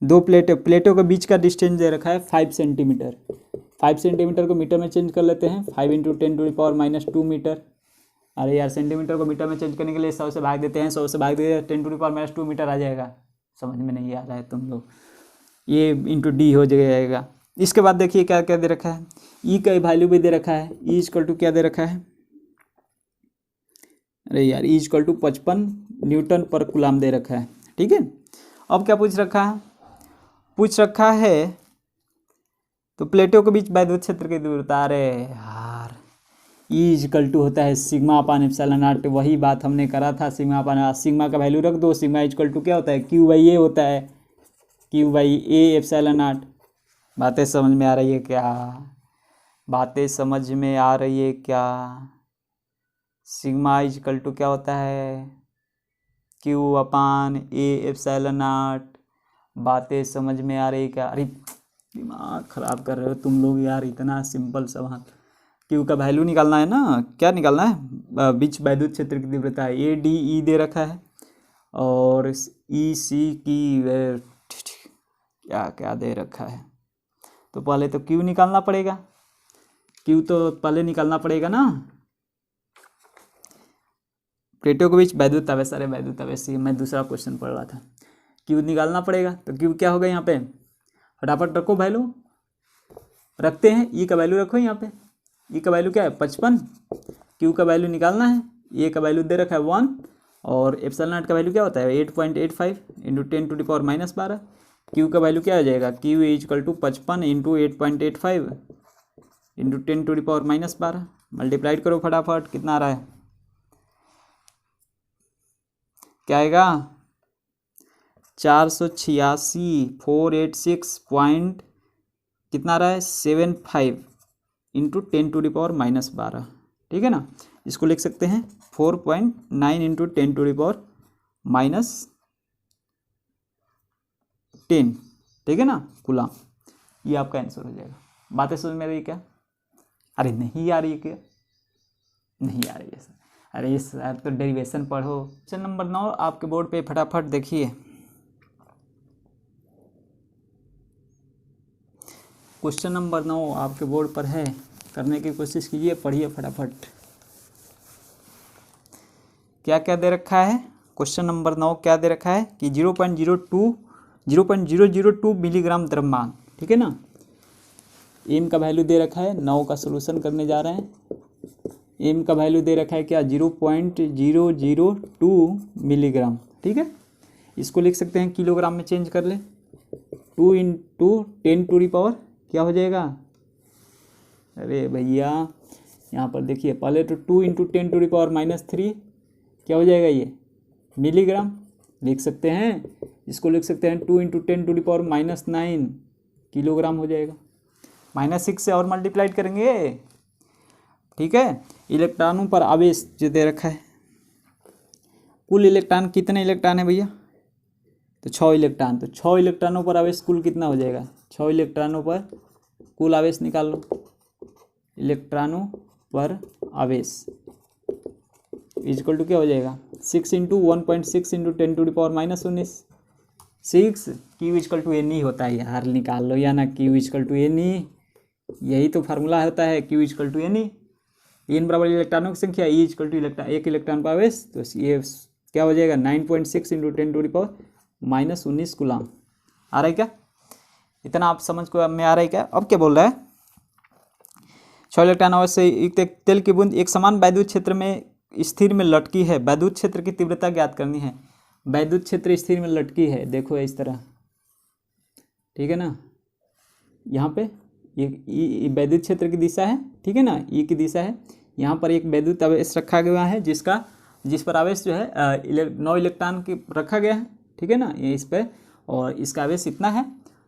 दो प्लेटों के बीच का डिस्टेंस दे रखा है 5 सेंटीमीटर। 5 सेंटीमीटर को मीटर में चेंज कर लेते हैं, 5 × 10⁻⁻2 मीटर। अरे यार सेंटीमीटर को मीटर में चेंज करने के लिए 100 से भाग देते हैं, 100 से भाग देते हैं 10⁻⁻2 मीटर आ जाएगा। समझ में नहीं आ रहा है तुम लोग, ये इंटू डी हो जाएगा। इसके बाद देखिए क्या क्या दे रखा है, ई का वैल्यू भी दे रखा है, ई इक्वल टू क्या दे रखा है, अरे यार ई इक्वल टू 55 न्यूटन पर कूलम दे रखा है। ठीक है, अब क्या पूछ रखा है तो प्लेटों के बीच वैद्युत क्षेत्र की दूरता, अरे यार ई इक्वल टू होता है सिग्मा अपान एप्सिलॉन नॉट, वही बात हमने करा था। सिग्मा अपान सिग्मा का वैल्यू रख दो, सिग्मा इक्वल टू क्या होता है Q/A होता है, Q/A एप्सिलॉन नॉट। बातें समझ में आ रही है क्या, बातें समझ में आ रही है क्या। सिग्मा इक्वल टू क्या होता है Q/A एप्सिलॉन नॉट। बातें समझ में आ रही क्या। अरे दिमाग खराब कर रहे हो तुम लोग यार, इतना सिंपल सवाल। क्यू का वैल्यू निकालना है ना, क्या निकालना है, बीच वैद्युत क्षेत्र की तीव्रता है ADE दे रखा है, और EC की क्या क्या दे रखा है। तो पहले तो क्यू निकालना पड़ेगा, क्यू तो पहले निकालना पड़ेगा ना। प्लेटों के बीच वैद्युत आवेश, अरे वैद्युत आवेश मैं दूसरा क्वेश्चन पढ़ रहा था। क्यू निकालना पड़ेगा, तो क्यू क्या होगा यहाँ पे, फटाफट रखो वैल्यू, रखते हैं। ई का वैल्यू रखो यहाँ पे, ई का वैल्यू क्या है 55, क्यू का वैल्यू निकालना है, ए का वैल्यू दे रखा है 1, और एप्सिलॉन नॉट का वैल्यू क्या होता है 8.85 × 10⁻⁻12। क्यू का वैल्यू क्या हो जाएगा, क्यू इक्वल टू 55 × 8.85 × 10⁻⁻12। मल्टीप्लाइड करो फटाफट, कितना आ रहा है, क्या आएगा 486 पॉइंट कितना आ रहा है 75 × 10⁻⁻12। ठीक है ना, इसको लिख सकते हैं 4.9 × 10⁻10। ठीक है ना कूलम, ये आपका आंसर हो जाएगा। बातें समझ में आ रही क्या, अरे नहीं आ रही है क्या, नहीं आ रही है सर, अरे सर तो डेरिवेशन पढ़ो। क्वेश्चन नंबर 9 आपके बोर्ड पे फटाफट देखिए, क्वेश्चन नंबर 9 आपके बोर्ड पर है, करने की कोशिश कीजिए, पढ़िए फटाफट। क्या क्या दे रखा है, क्वेश्चन नंबर 9 क्या दे रखा है कि 0.002 मिलीग्राम द्रव्यमान। ठीक है ना, एम का वैल्यू दे रखा है, 9 का सॉल्यूशन करने जा रहे हैं। एम का वैल्यू दे रखा है क्या 0.002 मिलीग्राम। ठीक है, इसको लिख सकते हैं किलोग्राम में चेंज कर ले, 2 × 10⁻, क्या हो जाएगा, अरे भैया यहाँ पर देखिए पहले तो 2 × 10⁻³ क्या हो जाएगा ये मिलीग्राम, लिख सकते हैं। इसको लिख सकते हैं 2 × 10⁻⁹ किलोग्राम हो जाएगा। -6 से और मल्टीप्लाइड करेंगे। ठीक है, इलेक्ट्रॉनों पर आवेश जो दे रखा है, कुल इलेक्ट्रॉन कितने इलेक्ट्रॉन है भैया, तो 6 इलेक्ट्रॉन, तो 6 इलेक्ट्रॉनों पर आवेश कुल कितना हो जाएगा, 6 इलेक्ट्रॉनों पर कुल आवेश निकाल लो। इलेक्ट्रॉनों पर आवेश इक्वल टू क्या हो जाएगा 6 × 1.6 × 10⁻⁻19। 6 Q इक्वल टू N होता है यार, निकाल लो या ना, Q इक्वल टू N, यही तो फार्मूला होता है, Q equal to N। N बराबर इलेक्ट्रॉनों की संख्या, E इक्वल टू एक इलेक्ट्रॉन का आवेश, तो ये क्या हो जाएगा 9.6 × 10⁻⁻19 कूलम। आ रहा है क्या, इतना आप समझ को में आ रहा है क्या। अब क्या बोल रहा है, 6 इलेक्ट्रॉन अवश्य युक्त एक तेल की बूंद एक समान वैद्युत क्षेत्र में स्थिर में लटकी है, वैद्युत क्षेत्र की तीव्रता ज्ञात करनी है। वैद्युत क्षेत्र स्थिर में लटकी है, देखो इस तरह, ठीक है ना, यहाँ पे ये वैद्युत क्षेत्र की दिशा है, ठीक है ना, ई की दिशा है। यहाँ पर एक वैद्युत आवेश रखा गया है जिस पर आवेश जो है 9 इलेक्ट्रॉन की रखा गया है, ठीक है ना, ये इस पर, और इसका आवेश इतना है,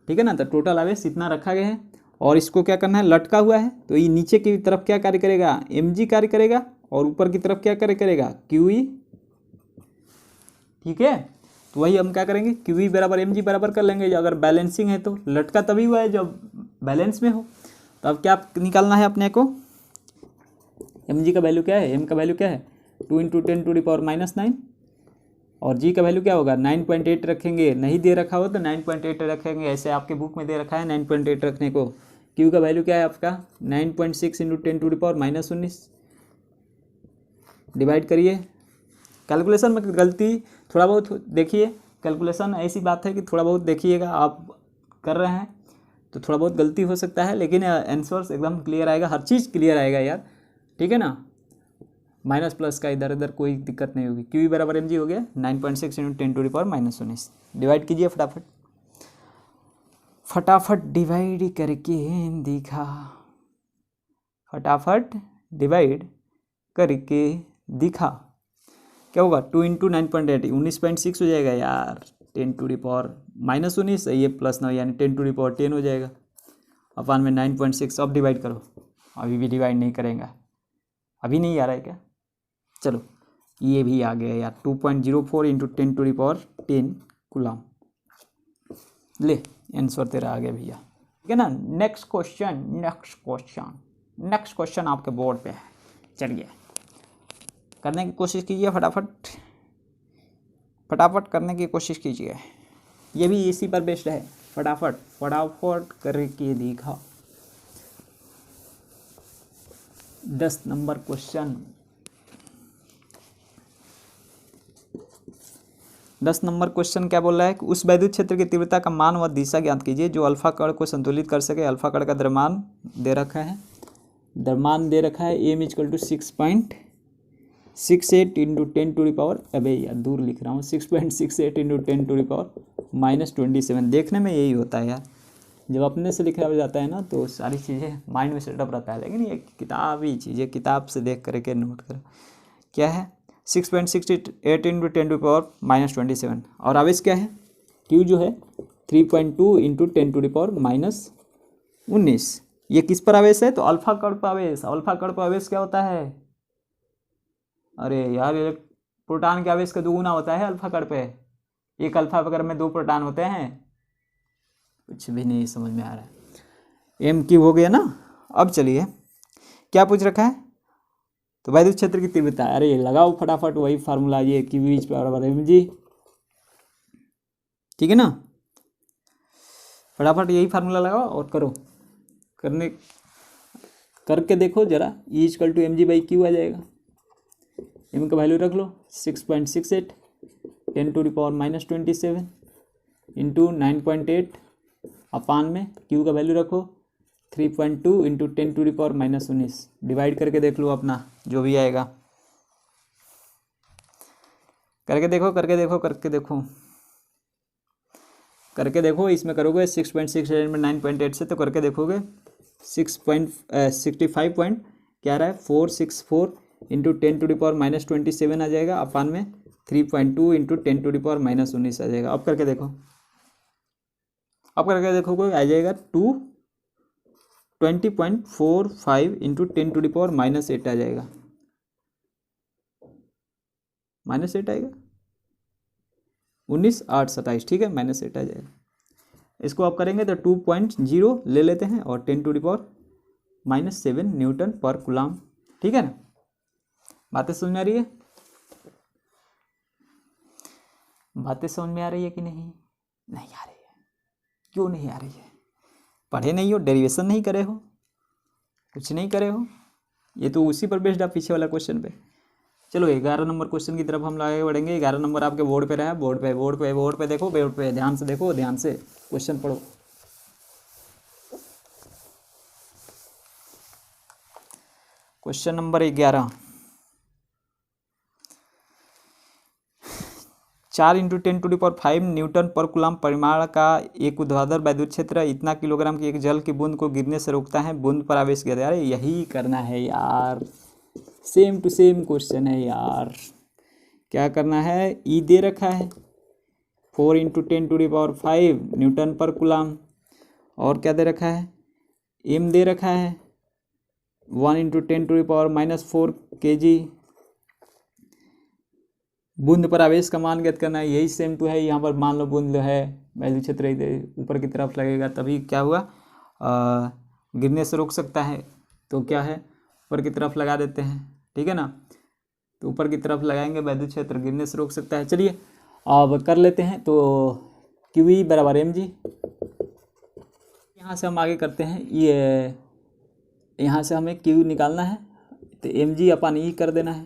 ठीक है ना, तो टोटल आवेश इतना रखा गया है, और इसको क्या करना है लटका हुआ है, तो ये नीचे की तरफ क्या कार्य करेगा mg कार्य करेगा, और ऊपर की तरफ क्या कार्य करेगा QE। ठीक है, तो वही हम क्या करेंगे, क्यू वी बराबर एम जी बराबर कर लेंगे। अगर बैलेंसिंग है तो लटका तभी हुआ है जब बैलेंस में हो। तो अब क्या निकालना है अपने को, एम जी का वैल्यू क्या है, एम का वैल्यू क्या है 2 × 10⁻⁹ और जी का वैल्यू क्या होगा 9.8 रखेंगे। नहीं दे रखा हो तो 9.8 रखेंगे, ऐसे आपके बुक में दे रखा है 9.8 रखने को। क्यू का वैल्यू क्या है आपका 9.6 × 10⁻⁻19। डिवाइड करिए। कैलकुलेशन में गलती थोड़ा बहुत देखिए, कैलकुलेशन ऐसी बात है कि थोड़ा बहुत देखिएगा, आप कर रहे हैं तो थोड़ा बहुत गलती हो सकता है, लेकिन आंसर्स एकदम क्लियर आएगा, हर चीज़ क्लियर आएगा यार, ठीक है ना। माइनस प्लस का इधर उधर कोई दिक्कत नहीं होगी। क्यू बराबर एम जी हो गया 9.6 × 10⁻⁻19। डिवाइड कीजिए फटाफट, फटाफट डिवाइड करके दिखा, फटाफट डिवाइड करके दिखा। क्या होगा 2 × 9.8 19.6 हो जाएगा यार, 10⁻⁻19 ये +9 यानी 10⁻10 हो जाएगा अपान में 9.6। अब डिवाइड करो, अभी भी डिवाइड नहीं करेंगे, अभी नहीं आ रहा है क्या, चलो ये भी आ गया यार 2.04 × 10⁻10 कूलम। ले आंसर तेरा आ गया भैया, ठीक है ना। नेक्स्ट क्वेश्चन, नेक्स्ट क्वेश्चन आपके बोर्ड पे है, चलिए करने की कोशिश कीजिए, फटाफट फटाफट करने की कोशिश कीजिए, ये भी इसी पर बेस्ड है। फटाफट फटाफट करके दिखा। 10 नंबर क्वेश्चन, 10 नंबर क्वेश्चन क्या बोल रहा है कि उस वैद्युत क्षेत्र की तीव्रता का मान व दिशा ज्ञात कीजिए जो अल्फा कण को संतुलित कर सके। अल्फा कण का द्रव्यमान दे रखा है, द्रव्यमान दे रखा है m = 6.68 × 10⁻, अबे यार दूर लिख रहा हूँ, 6.68 × 10⁻⁻27। देखने में यही होता है यार, जब अपने से लिखा जाता है ना तो सारी चीज़ें माइंड में सेटअप रहता है, लेकिन ये किताबी चीज़ें किताब से देख करके नोट करो। क्या है 6.68 × 10⁻⁻27 और आवेश क्या है Q जो है 3.2 × 10⁻⁻19। ये किस पर आवेश है तो अल्फा कण पर आवेश। अल्फा कण पर आवेश क्या होता है, अरे यार प्रोटॉन के आवेश का दुगुना होता है अल्फा कण पे। एक अल्फा कण में 2 प्रोटॉन होते हैं, कुछ भी नहीं समझ में आ रहा है। एम क्यू हो गया ना। अब चलिए क्या पूछ रखा है तो वैद्युत क्षेत्र की तीव्रता, अरे लगाओ फटाफट वही फार्मूला, ये क्यू वी बराबर एम जी, ठीक है ना। फटाफट यही फार्मूला लगाओ और करो, करके देखो जरा, E = mg/q आ जाएगा। एम का वैल्यू रख लो 6.68 10⁻⁻27 × 9.8 अपान में Q का वैल्यू रखो 3.2 × 10⁻⁻19। डिवाइड करके देख लो अपना जो भी आएगा, करके देखो करके देखो करके देखो करके देखो। इसमें करोगे 6.68 में 9.8 से तो करके देखोगे 6.65 पॉइंट क्या रहा है 464 × 10⁻⁻27 आ जाएगा अपान में 3.2 × 10⁻⁻19 आ जाएगा। अब करके देखो, अब करके देखोगे आ जाएगा 20.45 × 10⁻⁻8 आ जाएगा, -8 आएगा 19,827, ठीक है -8 आ जाएगा। इसको आप करेंगे तो 2.0 ले लेते हैं और 10⁻⁻7 न्यूटन पर कूलम, ठीक है ना। बातें समझ में आ रही है, बातें समझ में आ रही है कि नहीं, नहीं आ रही है, क्यों नहीं आ रही है, पढ़े नहीं हो, डेरिवेशन नहीं करे हो, कुछ नहीं करे हो, ये तो उसी पर बेस्ड है पीछे वाला क्वेश्चन पे। चलो 11 नंबर क्वेश्चन की तरफ हम आगे बढ़ेंगे। 11 नंबर आपके बोर्ड पे रहा है, बोर्ड पे देखो, बोर्ड पे ध्यान से देखो, ध्यान से क्वेश्चन पढ़ो। क्वेश्चन नंबर 11, 4 × 10⁵ न्यूटन पर कूलम परिमाण का एक ऊर्ध्वाधर वैद्युत क्षेत्र इतना किलोग्राम की एक जल की बूंद को गिरने से रोकता है। बूंद पर आवेश गिरता है। अरे यही करना है यार, सेम टू सेम क्वेश्चन है यार। क्या करना है, ई दे रखा है 4 × 10⁵ न्यूटन पर कूलम, और क्या दे रखा है एम दे रखा है 1 × 10⁻⁻4 kg, बूंद पर आवेश का मान ज्ञात करना है, यही सेम टू है। यहाँ पर मान लो बूंद है, वैद्युत क्षेत्र इधर ऊपर की तरफ लगेगा, तभी क्या हुआ, गिरने से रोक सकता है। तो क्या है, ऊपर की तरफ लगा देते हैं, ठीक है ना। तो ऊपर की तरफ लगाएंगे, वैद्युत क्षेत्र गिरने से रोक सकता है। चलिए अब कर लेते हैं। तो क्यू ई बराबर एम जी, यहाँ से हम आगे करते हैं। ये यहाँ से हमें क्यू निकालना है, तो एम जी अपन ई कर देना है,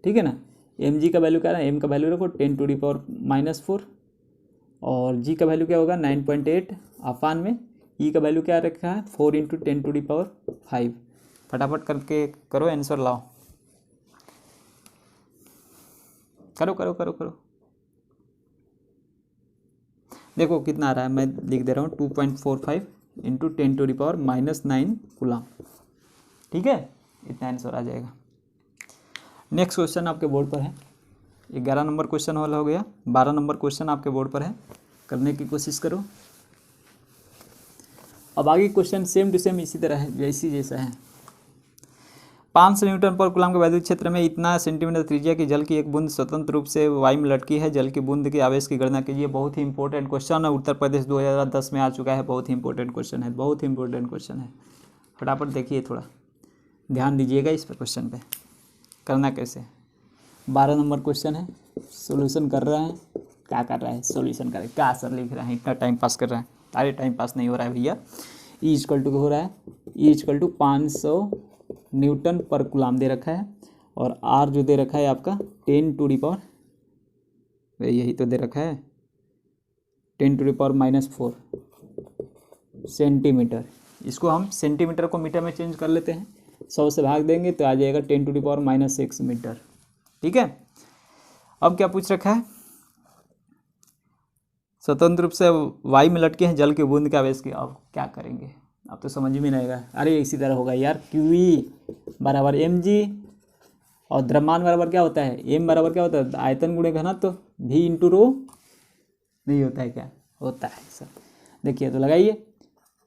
ठीक है ना। एम जी का वैल्यू क्या है, एम का वैल्यू रखो 10⁻⁻⁴, और जी का वैल्यू क्या होगा 9.8 अपान में ई का वैल्यू क्या रखा है 4 × 10⁵। फटाफट करके करो, आंसर लाओ, करो करो करो करो। देखो कितना आ रहा है, मैं लिख दे रहा हूँ 2.45 × 10⁻⁹ कूलम, ठीक है, इतना आंसर आ जाएगा। नेक्स्ट क्वेश्चन आपके बोर्ड पर है, 11 नंबर क्वेश्चन वाला हो गया, 12 नंबर क्वेश्चन आपके बोर्ड पर है, करने की कोशिश करो। अब आगे क्वेश्चन सेम टू सेम इसी तरह है, जैसा है। 500 न्यूटन पर कूलम के वैद्युत क्षेत्र में इतना सेंटीमीटर त्रिज्या की जल की एक बूंद स्वतंत्र रूप से वायु में लटकी है, जल की बूंद के आवेश की गणना कीजिए। बहुत ही इंपॉर्टेंट क्वेश्चन है, उत्तर प्रदेश 2010 में आ चुका है, बहुत ही इंपॉर्टेंट क्वेश्चन है, बहुत ही इंपॉर्टेंट क्वेश्चन है। फटाफट देखिए, थोड़ा ध्यान दीजिएगा इस पर, क्वेश्चन पे करना कैसे। 12 नंबर क्वेश्चन है, सोल्यूशन कर रहा है, क्या कर रहा है, सोल्यूशन कर, क्या सर लिख रहा है, इतना टाइम पास कर रहा है। अरे टाइम पास नहीं हो रहा है भैया, ई = हो रहा है, ई = 500 न्यूटन पर कूलम दे रखा है, और आर जो दे रखा है आपका 10⁻, यही तो दे रखा है 10⁻⁻⁴ सेंटीमीटर। इसको हम सेंटीमीटर को मीटर में चेंज कर लेते हैं, 100 से भाग देंगे तो आ जाएगा 10⁻⁻6 मीटर, ठीक है। अब क्या पूछ रखा है, स्वतंत्र रूप से वायु में लटके हैं जल की बूंद के आवेश की। अब क्या करेंगे, अब तो समझ में नहीं आएगा। अरे इसी तरह होगा यार, क्यू ई बराबर एम जी, और द्रव्यमान बराबर क्या होता है, एम बराबर क्या होता है, आयतन गुणे घनत्व, भी × रो नहीं होता है, क्या होता है सर। देखिए तो लगाइए,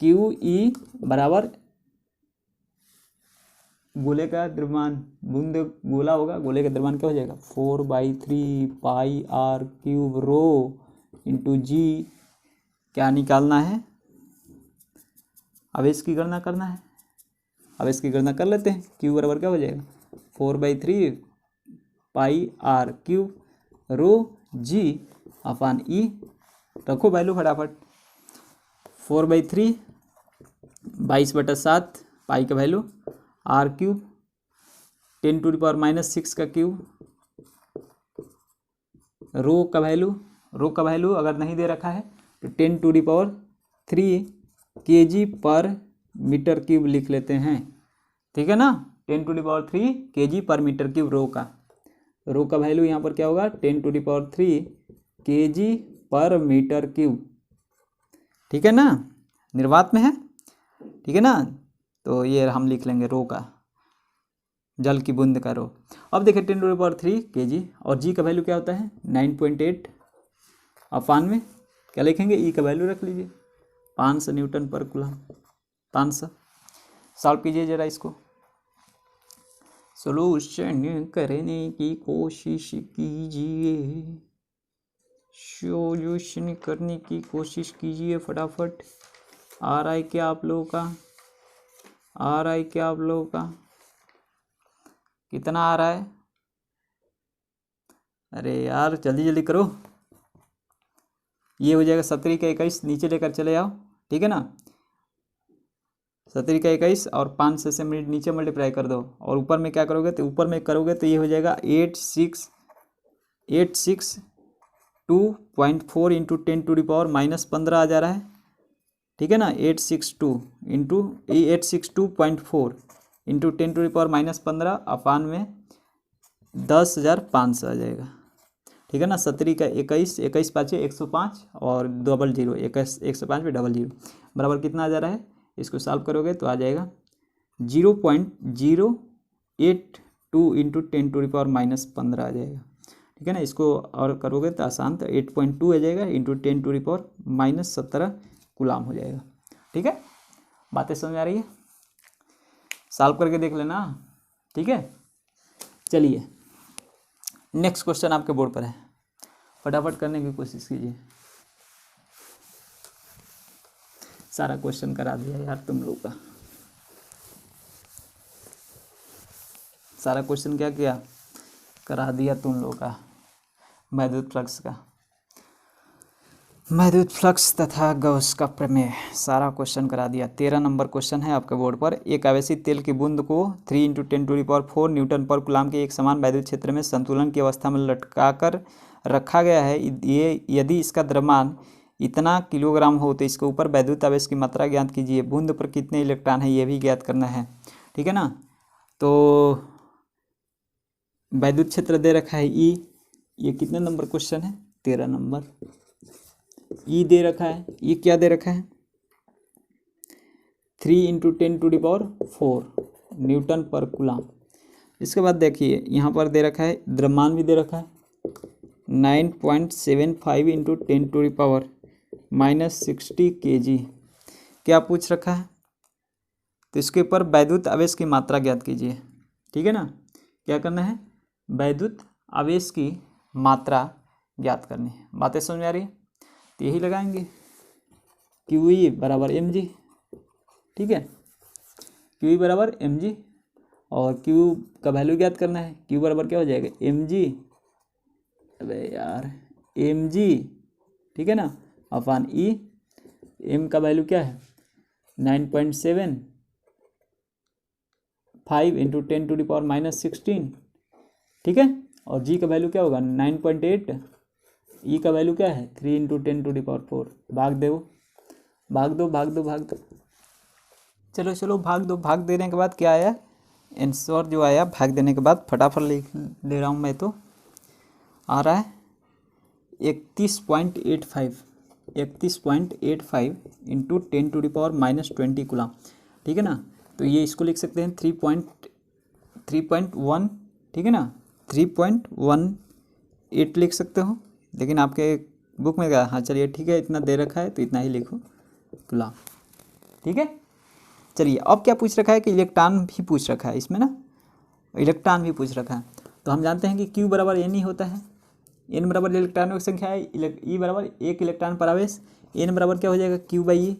क्यू ई बराबर गोले का द्रव्यमान, बूंद गोला होगा, गोले का द्रव्यमान क्या हो जाएगा 4/3 πr³ रो × जी। क्या निकालना है, आवेश की गणना करना है, आवेश की गणना कर लेते हैं। क्यू बराबर क्या हो जाएगा 4/3 πr³ रो जी अपान ई, रखो वैल्यू फटाफट, 4/3 22/7 पाई का वैल्यू, r³ 10⁻⁻6 का क्यूब, रो का वैल्यू अगर नहीं दे रखा है तो 10⁻³ kg/m³ लिख लेते हैं, ठीक है ना। 10⁻³ kg/m³ रो का वैल्यू यहाँ पर क्या होगा 10⁻³ kg/m³, ठीक है ना, निर्वात में है, ठीक है ना। तो ये हम लिख लेंगे रो का, जल की बूंद का रो। अब देखिए 10⁻³ kg, और जी का वैल्यू क्या होता है 9.8 अपान में क्या लिखेंगे, ई का वैल्यू रख लीजिए 500 न्यूटन पर कूलम, 500। सॉल्व कीजिए जरा इसको, सोल्यूशन करने की कोशिश कीजिए, सोल्यूशन करने की कोशिश कीजिए फटाफट। आ रहा है क्या आप लोगों का, आ रहा है क्या आप लोगों का, कितना आ रहा है, अरे यार जल्दी जल्दी करो। ये हो जाएगा 17 का 21, नीचे लेकर चले जाओ, ठीक है ना। 17 का 21 और 5 से मिनट नीचे मल्टीप्लाई कर दो, और ऊपर में क्या करोगे, तो ऊपर में करोगे तो ये हो जाएगा 862.4 × 10⁻⁻15 आ जा रहा है, ठीक है ना। 862.4 × 10⁻⁻15 अपान में 10,500 आ जाएगा, ठीक है ना। 17 का 21, 21 पाँचे 105 और 00, 105 में 00 बराबर कितना आ जा रहा है, इसको सॉल्व करोगे तो आ जाएगा 0.082 × 10⁻⁻15 आ जाएगा, ठीक है ना। इसको और करोगे तो आसान, तो 8.2 आ जाएगा × 10⁻⁻17 कूलम हो जाएगा, ठीक है। बातें समझ आ रही है, सॉल्व करके देख लेना, ठीक है। चलिए नेक्स्ट क्वेश्चन आपके बोर्ड पर है, फटाफट करने की कोशिश कीजिए। सारा क्वेश्चन करा दिया यार तुम लोग का, सारा क्वेश्चन क्या किया, करा दिया तुम लोग का। वैद्युत फ्लक्स का, वैद्युत फ्लक्स तथा गॉस का प्रमेय, सारा क्वेश्चन करा दिया। 13 नंबर क्वेश्चन है आपके बोर्ड पर। एक आवेशित तेल की बूंद को 3 × 10⁴ न्यूटन पर कूलाम के एक समान वैद्युत क्षेत्र में संतुलन की अवस्था में लटकाकर रखा गया है। ये यदि इसका द्रव्यमान इतना किलोग्राम हो तो इसके ऊपर वैद्युत आवेश की मात्रा ज्ञात कीजिए। बूंद पर कितने इलेक्ट्रॉन है ये भी ज्ञात करना है, ठीक है ना। तो वैद्युत क्षेत्र दे रखा है ई, ये कितने नंबर क्वेश्चन है, 13 नंबर। ई दे रखा है, ये क्या दे रखा है, 3 × 10⁴ न्यूटन पर कूलाम। इसके बाद देखिए यहाँ पर दे रखा है द्रव्यमान भी दे रखा है 9.75 × 10⁻60 kg। क्या पूछ रखा है, तो इसके ऊपर वैद्युत आवेश की मात्रा ज्ञात कीजिए, ठीक है ना। क्या करना है, वैद्युत आवेश की मात्रा ज्ञात करनी है। बातें समझ में आ रही है, तो यही लगाएंगे QE बराबर mg, ठीक है, QE बराबर mg, और Q का वैल्यू ज्ञात करना है। Q बराबर क्या हो जाएगा, mg, अबे यार mg, ठीक है ना, अपान E। m का वैल्यू क्या है 9.75 × 10⁻16, ठीक है, और G का वैल्यू क्या होगा 9.8। E का वैल्यू क्या है 3 × 10⁴। भाग दो भाग दो भाग दो भाग दो, चलो चलो भाग दो। भाग देने के बाद क्या आया, आंसर जो आया भाग देने के बाद, फटाफट लिख ले रहा हूँ मैं, तो आ रहा है 31.85 × 10⁻20 कूलाम, ठीक है ना। तो ये इसको लिख सकते हैं 3.1, ठीक है ना, 3.18 लिख सकते हो, लेकिन आपके बुक में क्या, हाँ चलिए ठीक है, इतना दे रखा है तो इतना ही लिखो कूलाम, ठीक है। चलिए अब क्या पूछ रखा है कि इलेक्ट्रॉन भी पूछ रखा है इसमें ना, इलेक्ट्रॉन भी पूछ रखा है। तो हम जानते हैं कि Q बराबर N ही होता है, N बराबर इलेक्ट्रॉनों की संख्या है, E बराबर 1 इलेक्ट्रॉन पर आवेश, N बराबर क्या हो जाएगा Q/E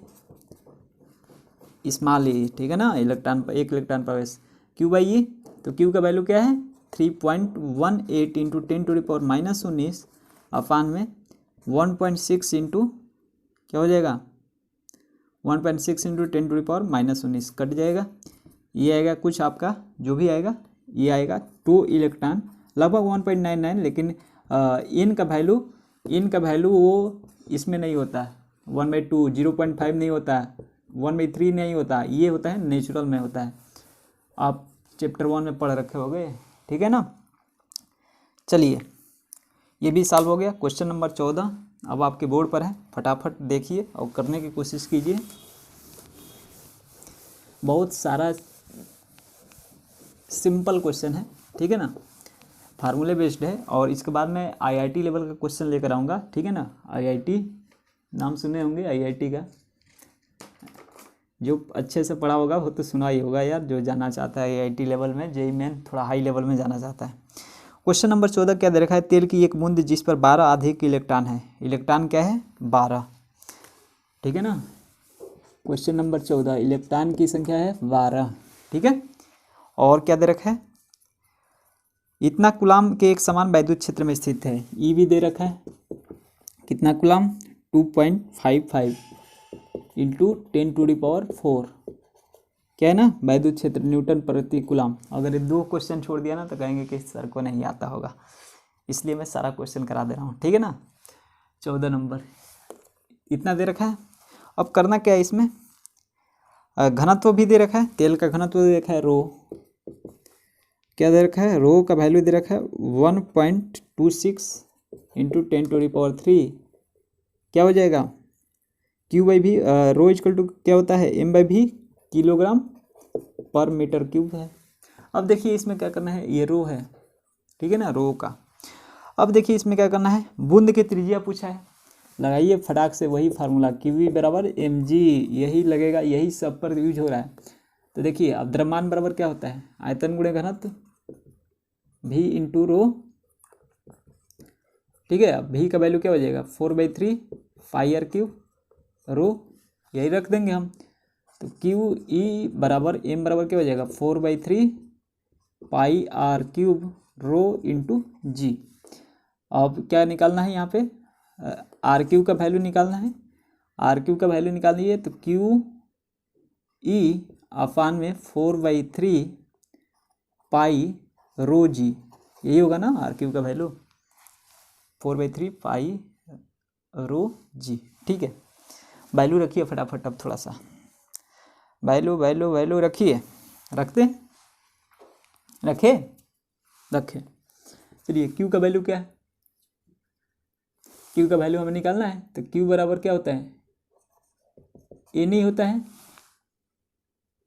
स्मॉल e, ठीक है ना, इलेक्ट्रॉन पर 1 इलेक्ट्रॉन पर आवेश Q/E। तो Q का वैल्यू क्या है 3.18 × 10⁻19 अपान में 1.6 इंटू क्या हो जाएगा 1.6 × 10⁻19 कट जाएगा। ये आएगा कुछ आपका जो भी आएगा, ये आएगा 2 इलेक्ट्रॉन लगभग 1.99, लेकिन इन का वैल्यू वो इसमें नहीं होता है 1/2, 0.5 नहीं होता है, 1/3 नहीं होता, ये होता है नेचुरल में होता है। आप चैप्टर 1 में पढ़ रखे होगे, ठीक है ना। चलिए ये भी सॉल्व हो गया। क्वेश्चन नंबर 14 अब आपके बोर्ड पर है, फटाफट देखिए और करने की कोशिश कीजिए। बहुत सारा सिंपल क्वेश्चन है, ठीक है ना, फार्मूले बेस्ड है, और इसके बाद मैं IIT लेवल का क्वेश्चन लेकर आऊँगा, ठीक है ना। IIT नाम सुने होंगे, IIT का जो अच्छे से पढ़ा होगा वो तो सुना ही होगा यार, जो जाना चाहता है IIT लेवल में, JEE मेन थोड़ा हाई लेवल में जाना चाहता है। क्वेश्चन नंबर 14 क्या दे रखा है, तेल की एक बूंद जिस पर 12 अधिक इलेक्ट्रॉन है, इलेक्ट्रॉन क्या है 12, ठीक है ना। क्वेश्चन नंबर 14 इलेक्ट्रॉन की संख्या है 12, ठीक है, और क्या दे रखा है, इतना कूलाम के एक समान वैद्युत क्षेत्र में स्थित है। ई भी दे रखा है, कितना कूलाम 2.55 × 10⁴ क्या है ना, वैद्युत क्षेत्र न्यूटन प्रति कूलाम। अगर ये 2 क्वेश्चन छोड़ दिया ना तो कहेंगे कि सर को नहीं आता होगा, इसलिए मैं सारा क्वेश्चन करा दे रहा हूँ, ठीक है ना। 14 नंबर इतना दे रखा है। अब करना क्या है, इसमें घनत्व भी दे रखा है, तेल का घनत्व दे रखा है रो, क्या दे रखा है, रो का वैल्यू दे रखा है 1.26 × 10⁻3 क्या हो जाएगा Q/V, रो इक्वल टू क्या होता है M/V किलोग्राम पर मीटर क्यूब है। अब देखिए इसमें क्या करना है, ये रो है, ठीक है ना, रो का। अब देखिए इसमें क्या करना है, बूंद की त्रिज्या पूछा है, लगाइए फटाक से वही फार्मूला QV बराबर mg, यही लगेगा, यही सब पर यूज हो रहा है। तो देखिए अब द्रव्यमान बराबर क्या होता है, आयतन गुणे घनत्व V × रो ठीक है। अब v का वैल्यू क्या हो जाएगा 4/3 पाई आर क्यूब रो, यही रख देंगे हम। तो क्यू ई बराबर एम बराबर क्या हो जाएगा 4/3 पाई आर क्यूब रो इंटू जी। अब क्या निकालना है यहाँ पे आर क्यू का वैल्यू निकालना है। आर क्यू का वैल्यू निकालिए तो क्यू ई अपान में 4/3 पाई रो जी, यही होगा ना आर क्यू का वैल्यू 4/3 पाई रो जी। ठीक है, वैल्यू रखिए फटाफट। अब थोड़ा सा वैल्यू रखिए, रखते रखे रखे। चलिए क्यू का वैल्यू क्या है, क्यू का वैल्यू हमें निकालना है। तो क्यू बराबर क्या होता है ए नहीं होता है,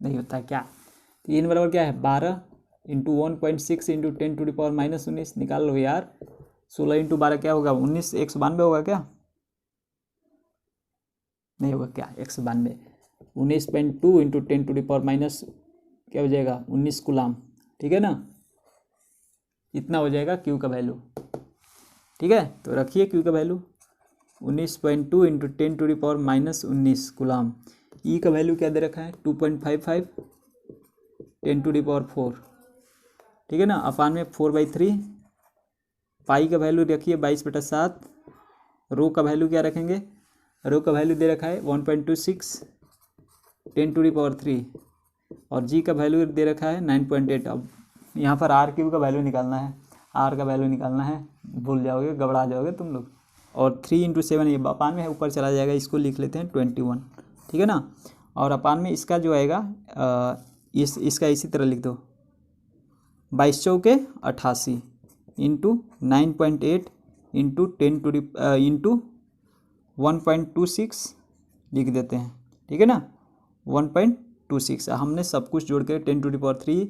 नहीं होता है क्या। तो एन बराबर क्या है 12 इंटू 1.6 इंटू 10⁻⁻19 निकाल लो यार। 16 इंटू 12 क्या होगा 19, 192 होगा क्या, नहीं होगा क्या 192। 19.2 इंटू 10⁻⁻, क्या हो जाएगा 19 कूलाम। ठीक है ना, इतना हो जाएगा क्यू का वैल्यू। ठीक है, तो रखिए क्यू का वैल्यू 19.2 इंटू 10⁻⁻19 कूलाम। ई का वैल्यू क्या दे रखा है 2.55 10⁻4। ठीक है ना, अपान में 4/3 पाई का वैल्यू रखिए 22/7। रो का वैल्यू क्या रखेंगे, रो का वैल्यू दे रखा है 1.26 10⁻3 और जी का वैल्यू दे रखा है 9.8। अब यहाँ पर आर क्यू का वैल्यू निकालना है, आर का वैल्यू निकालना है, भूल जाओगे घबरा जाओगे तुम लोग। और 3 इंटू 7 ये अपान में है, ऊपर चला जाएगा, इसको लिख लेते हैं 21। ठीक है ना, और अपान में इसका जो आएगा इसका इसी तरह लिख दो 22 चौके 88 इंटू 9.8 इंटू 1.26 लिख देते हैं। ठीक है ना, 1.26 हमने सब कुछ जोड़ के 10⁻3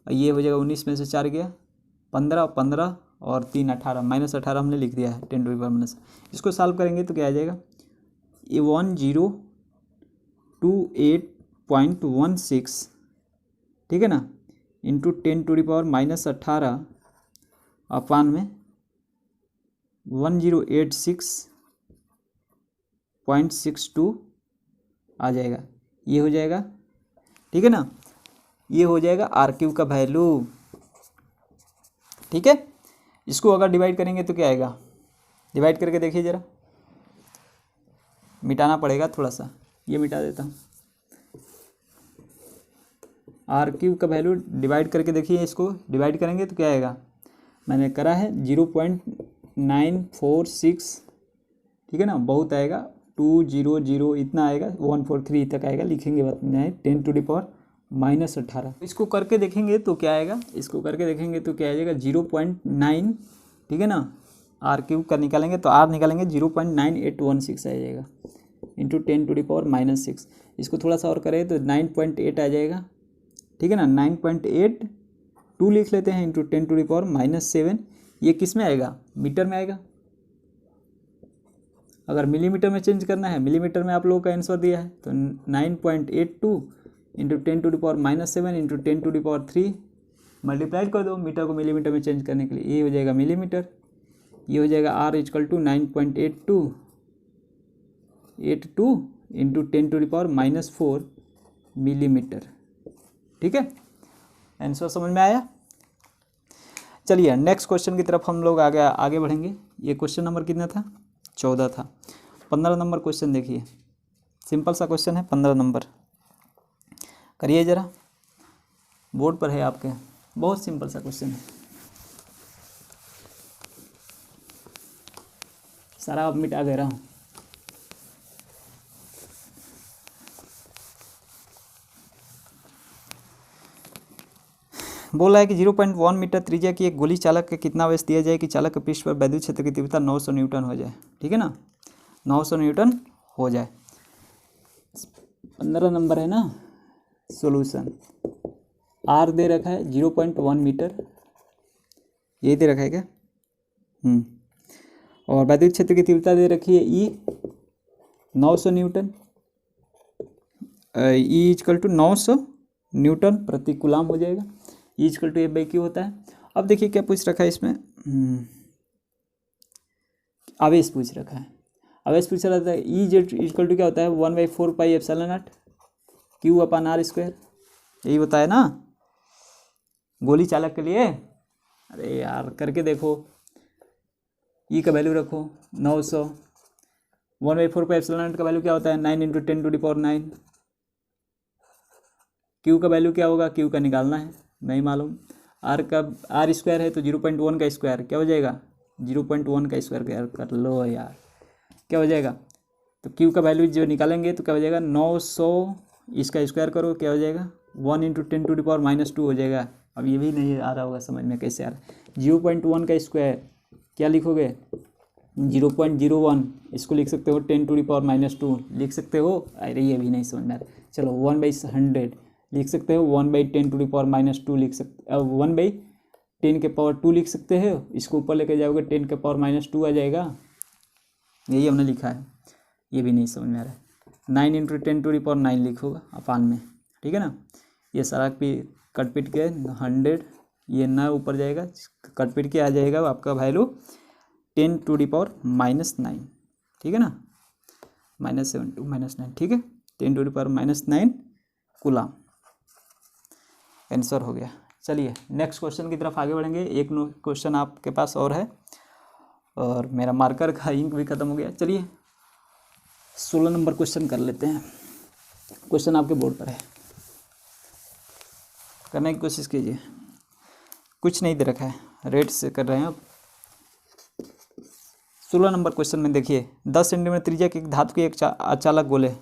ये हो जाएगा 19 में से 4 गया 15 और 3 18 -18 हमने लिख दिया है 10⁻। इसको सॉल्व करेंगे तो क्या आ जाएगा ये 1028.16। ठीक है ना, इंटू 10⁻⁻18 अपान में 1086.62 आ जाएगा, ये हो जाएगा। ठीक है ना, ये हो जाएगा आर क्यू का वैल्यू। ठीक है, इसको अगर डिवाइड करेंगे तो क्या आएगा, डिवाइड करके देखिए ज़रा, मिटाना पड़ेगा थोड़ा सा, ये मिटा देता हूँ। आर क्यू का वैल्यू डिवाइड करके देखिए, इसको डिवाइड करेंगे तो क्या आएगा, मैंने करा है 0.946। ठीक है ना, बहुत आएगा 200 इतना आएगा 143 तक आएगा, लिखेंगे बताना है 10⁻⁻18। इसको करके देखेंगे तो क्या आएगा, इसको करके देखेंगे तो क्या आ जाएगा 0.9। ठीक है ना, आर क्यूब का निकालेंगे तो आर निकालेंगे 0.9816 आ जाएगा इंटू 10⁻⁻6। इसको थोड़ा सा और करें तो 9.8 आ जाएगा। ठीक है ना, 9.82 लिख लेते हैं इंटू 10⁻⁻7। ये किस में आएगा, मीटर में आएगा। अगर मिलीमीटर में चेंज करना है, मिलीमीटर में आप लोगों का आंसर दिया है, तो 9.82 इंटू 10⁻⁻7 इंटू 10⁻3 मल्टीप्लाइड कर दो मीटर को मिलीमीटर में चेंज करने के लिए, ये हो जाएगा मिलीमीटर। ये हो जाएगा R = 9.82 इंटू 10⁻⁻4 मिलीमीटर। ठीक है, आंसर समझ में आया। चलिए नेक्स्ट क्वेश्चन की तरफ हम लोग आगे बढ़ेंगे। ये क्वेश्चन नंबर कितना था 14 था। 15 नंबर क्वेश्चन देखिए, सिंपल सा क्वेश्चन है 15 नंबर, करिए ज़रा, बोर्ड पर है आपके, बहुत सिंपल सा क्वेश्चन है। सारा अब मिटा दे रहा हूँ। बोला है कि 0.1 मीटर त्रिज्या की एक गोली चालक के कितना आवेश दिया जाए कि चालक के पृष्ठ पर वैद्युत क्षेत्र की तीव्रता 900 न्यूटन हो जाए। ठीक है ना, 900 न्यूटन हो जाए। 15 नंबर है ना, सॉल्यूशन। आर दे रखा है 0.1 मीटर, यही दे रखा है क्या, और वैद्युत क्षेत्र की तीव्रता दे रखी है ई 900 न्यूटन, ई = 900 न्यूटन प्रति कूलाम हो जाएगा। ई = F/Q होता है। अब देखिए क्या पूछ रखा है इसमें, आवेश पूछ रखा है, आवेश पूछ रहा था ई जेड इक्वल टू क्या होता है 1/4 pi epsilon naught Q upon r square, यही होता है ना गोली चालक के लिए। अरे यार करके देखो, ई का वैल्यू रखो 900, 1/4 पाई एप्सिलॉन नॉट का वैल्यू क्या होता है 9 × 10⁻⁹। क्यू का वैल्यू क्या होगा, क्यू का निकालना है नहीं मालूम, आर का आर स्क्वायर है तो 0.1 का स्क्वायर क्या हो जाएगा 0.1 का स्क्वायर कर लो यार, क्या हो जाएगा, तो क्यू का वैल्यू जो निकालेंगे तो क्या हो जाएगा 900, इसका स्क्वायर करो क्या हो जाएगा 1 × 10⁻⁻2 हो जाएगा। अब ये भी नहीं आ रहा होगा समझ में कैसे आ रहा है, 0.1 का स्क्वायर क्या लिखोगे 0.01, इसको लिख सकते हो 10⁻⁻2 लिख सकते हो। अरे ये भी नहीं समझ में आ रहा, चलो 1/100 लिख सकते हो, 1/10⁻2 लिख सकते 1/10⁻2 लिख सकते हो, इसको ऊपर लेके जाओगे 10⁻2 आ जाएगा, यही हमने लिखा है। ये भी नहीं समझ में आ रहा है, 9 × 10⁻9 लिखोगा अपान में, ठीक है ना। ये सारा भी कट पिट के 100, ये ना ऊपर जाएगा कट पिट के आ जाएगा आपका वैल्यू 10⁻⁻9, ठीक है ना, -7 to -9, ठीक है 10⁻⁻9 कूलम आंसर हो गया। चलिए नेक्स्ट क्वेश्चन की तरफ आगे बढ़ेंगे, एक क्वेश्चन आपके पास और है और मेरा मार्कर का इंक भी ख़त्म हो गया। चलिए 16 नंबर क्वेश्चन कर लेते हैं, क्वेश्चन आपके बोर्ड पर है, करने की कोशिश कीजिए, कुछ नहीं दे रखा है, रेड से कर रहे हैं। अब 16 नंबर क्वेश्चन में देखिए 10 सेंटीमीटर त्रिज्या के धातु के एक अचालक गोले,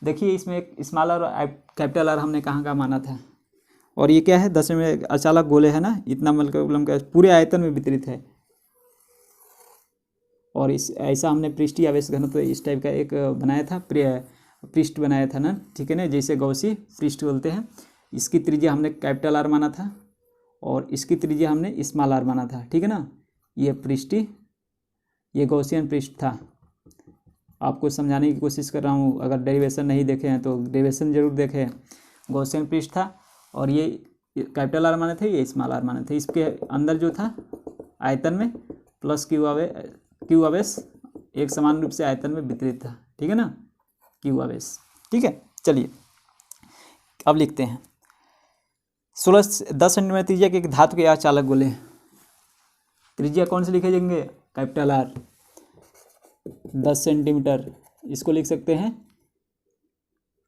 देखिए इसमें एक स्मॉल आर और कैपिटल आर हमने कहाँ का माना था, और ये क्या है 10 में अचालक गोले है ना, इतना मतलब का पूरे आयतन में वितरित है, और इस ऐसा हमने पृष्ठीय आवेश घनत्व इस टाइप का एक बनाया था, पृष्ठ बनाया था ना, ठीक है ना, जैसे गौसी पृष्ठ बोलते हैं। इसकी त्रिज्या हमने कैपिटल आर माना था और इसकी त्रिज्या हमने स्मॉल आर माना था, ठीक है ना। ये पृष्ठीय, ये गौसियन पृष्ठ था, आपको समझाने की कोशिश कर रहा हूँ, अगर डेरिवेशन नहीं देखे हैं तो डेरिवेशन जरूर देखें। गौसियन पृष्ठ था और ये कैपिटल आर माने थे, ये स्मॉल आर माने थे, इसके अंदर जो था आयतन में प्लस क्यू आवेश एक समान रूप से आयतन में वितरित था, ठीक है ना, क्यू आवेश, ठीक है। चलिए अब लिखते हैं 10 सेंटीमीटर त्रिज्या के एक धातु के अचालक गोले, त्रिज्या कौन से लिखे जाएंगे कैपिटल आर 10 सेंटीमीटर, इसको लिख सकते हैं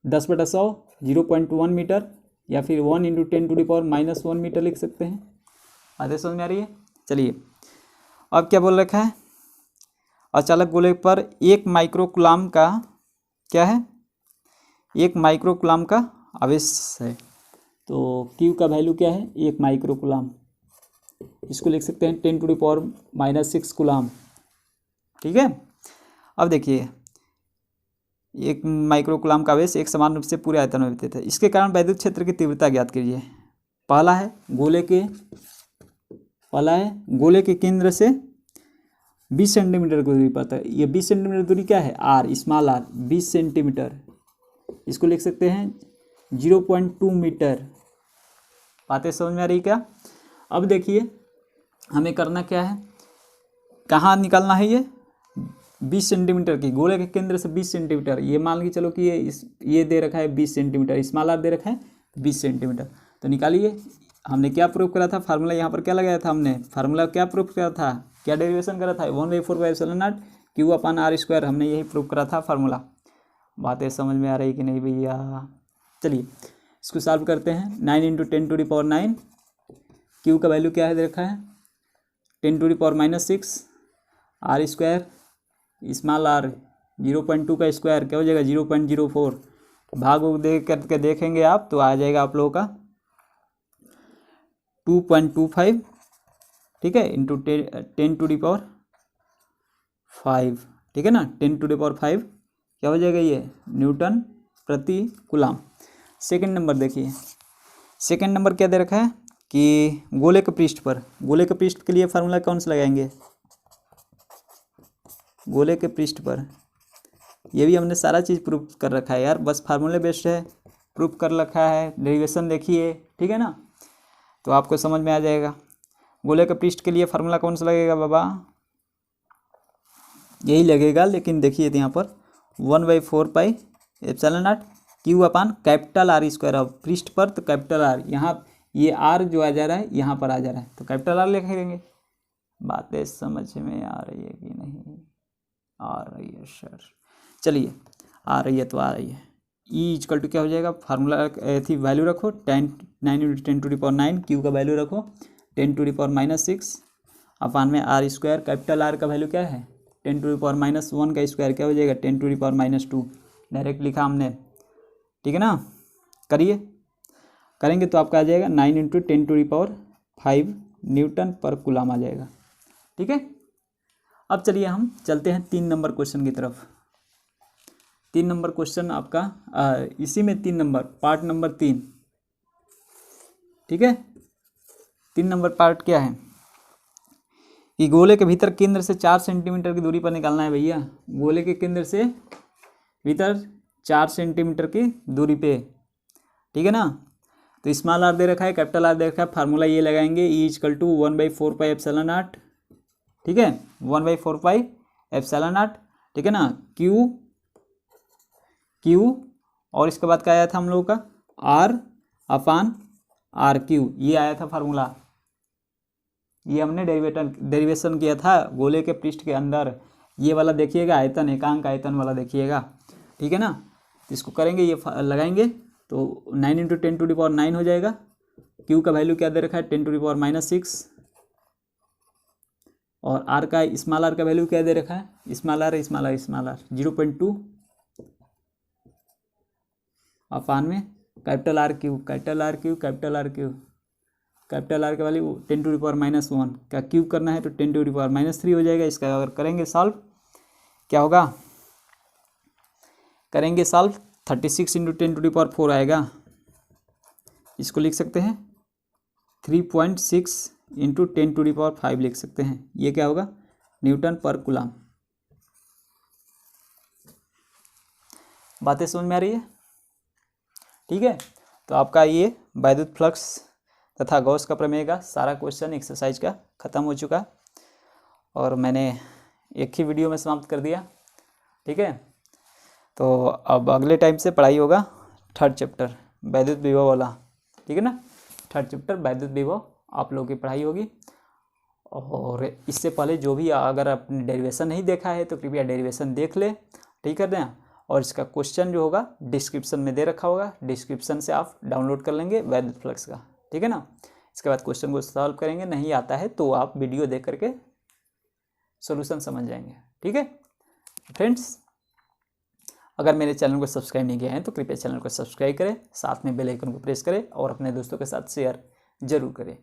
10/100 0.1 मीटर या फिर 1 × 10⁻⁻1 मीटर लिख सकते हैं। आधे समझ में आ रही है। चलिए अब क्या बोल रखा है, अचालक गोले पर 1 माइक्रोकूलम का क्या है, 1 माइक्रोकूलम का आवेश है, तो क्यू का वैल्यू क्या है 1 माइक्रोकूलम, इसको लिख सकते हैं 10⁻⁻6 कूलम, ठीक है। अब देखिए 1 माइक्रोकूलम का आवेश एक समान रूप से पूरे आयतन में वितरित है, इसके कारण वैद्युत क्षेत्र की तीव्रता ज्ञात कीजिए। पहला है गोले के केंद्र से 20 सेंटीमीटर की दूरी पर है, ये 20 सेंटीमीटर दूरी क्या है आर, स्मॉल आर 20 सेंटीमीटर, इसको लिख सकते हैं 0.2 मीटर। बातें समझ में आ रही क्या। अब देखिए हमें करना क्या है, कहाँ निकालना है, ये 20 सेंटीमीटर की, गोले के केंद्र से 20 सेंटीमीटर, ये मान के चलो कि ये दे रखा है 20 सेंटीमीटर, स्मॉल आर दे रखा है 20 सेंटीमीटर, तो निकालिए। हमने क्या प्रूव करा था, फार्मूला यहाँ पर क्या लगाया था हमने, फार्मूला क्या प्रूव करा था, क्या डेरिवेशन करा था 1/4 क्यू अपन आर स्क्वायर, हमने यही प्रूव करा था फार्मूला। बातें समझ में आ रही कि नहीं भैया। चलिए इसको सॉल्व करते हैं, 9 × 10⁻9, क्यू का वैल्यू क्या है दे रखा है 10⁻6 आर स्क्वायर, स्मॉल आर 0.2 का स्क्वायर क्या हो जाएगा 0.04, भाग देख करके देखेंगे आप तो आ जाएगा आप लोगों का 2.25, ठीक है, इंटू 10⁵, ठीक है ना, 10⁵ क्या हो जाएगा ये न्यूटन प्रति कूलम। सेकंड नंबर देखिए, सेकंड नंबर क्या दे रखा है कि गोले के पृष्ठ के लिए फार्मूला कौन सा लगाएंगे, गोले के पृष्ठ पर, ये भी हमने सारा चीज़ प्रूफ कर रखा है यार, बस फार्मूले बेस्ड है, प्रूफ कर रखा है, डेरिवेशन देखिए, ठीक है ना, तो आपको समझ में आ जाएगा। गोले के पृष्ठ के लिए फार्मूला कौन सा लगेगा बाबा, यही लगेगा, लेकिन देखिए यहाँ पर 1/4 पाई एप्सिलॉन नॉट क्यू अपान कैपिटल आर स्क्वायर। अब पृष्ठ पर तो कैपिटल आर, यहाँ ये आर जो आ जा रहा है यहाँ पर आ जा रहा है, तो कैपिटल आर लिख देंगे। बातें समझ में आ रही है कि नहीं आ रही है सर? चलिए आ रही है तो आ रही है। ई इक्वल टू क्या हो जाएगा, फार्मूला थी वैल्यू रखो 9 × 10⁻⁹ क्यू का वैल्यू रखो 10⁻⁻6 अपान में आर स्क्वायर। कैपिटल आर का वैल्यू क्या है 10⁻⁻1 का स्क्वायर क्या हो जाएगा 10⁻⁻2। डायरेक्ट लिखा हमने, ठीक है ना। करिए, करेंगे तो आपका आ जाएगा 9 × 10⁵ न्यूटन पर कूलम आ जाएगा, ठीक है। अब चलिए हम चलते हैं 3 नंबर क्वेश्चन की तरफ। 3 नंबर क्वेश्चन आपका इसी में 3 नंबर पार्ट नंबर 3, ठीक है। 3 नंबर पार्ट क्या है कि गोले के भीतर केंद्र से 4 सेंटीमीटर की दूरी पर निकालना है भैया। गोले के केंद्र से भीतर 4 सेंटीमीटर की दूरी पे, ठीक है ना। तो स्मॉल आर दे रखा है, कैपिटल आर दे रखा है, फार्मूला ये लगाएंगे E equal to 1/4 pi epsilon naught, ठीक है 1/4 पाई एप्सिलॉन नॉट, ठीक है ना। क्यू और इसके बाद क्या आया था हम लोगों का आर अपान आर क्यू, ये आया था फार्मूला। ये हमने डेरिवेशन किया था गोले के पृष्ठ के अंदर। ये वाला देखिएगा आयतन, एकांक आयतन वाला देखिएगा, ठीक है ना। तो इसको करेंगे, ये लगाएंगे तो 9 × 10⁻⁹ हो जाएगा। क्यू का वैल्यू क्या दे रखा है 10⁻⁻6 और आर का स्मॉल आर का वैल्यू क्या दे रखा है स्मॉल आर 0.2 अपान में capital R Q capital R का वैल्यू 10⁻⁻1 का क्यूब करना है तो 10⁻³ हो जाएगा। इसका अगर करेंगे सॉल्व क्या होगा, करेंगे सॉल्व 36 × 10⁻⁴ आएगा। इसको लिख सकते हैं 3.6 × 10⁵ लिख सकते हैं। ये क्या होगा न्यूटन पर कूलम। बातें समझ में आ रही है, ठीक है। तो आपका ये वैद्युत फ्लक्स तथा गॉस का प्रमेय का सारा क्वेश्चन एक्सरसाइज का ख़त्म हो चुका और मैंने एक ही वीडियो में समाप्त कर दिया, ठीक है। तो अब अगले टाइम से पढ़ाई होगा 3rd चैप्टर वैद्युत विभव वाला, ठीक है ना। 3rd चैप्टर वैद्युत विभव आप लोगों की पढ़ाई होगी। और इससे पहले जो भी अगर आपने डेरिवेशन नहीं देखा है तो कृपया डेरिवेशन देख ले, ठीक है ना। और इसका क्वेश्चन जो होगा डिस्क्रिप्शन में दे रखा होगा, डिस्क्रिप्शन से आप डाउनलोड कर लेंगे वैद्युत फ्लक्स का, ठीक है ना। इसके बाद क्वेश्चन को सॉल्व करेंगे, नहीं आता है तो आप वीडियो देख करके सॉल्यूशन समझ जाएंगे, ठीक है फ्रेंड्स। अगर मेरे चैनल को सब्सक्राइब नहीं किया है तो कृपया चैनल को सब्सक्राइब करें, साथ में बेल आइकन को प्रेस करें और अपने दोस्तों के साथ शेयर जरूर करें।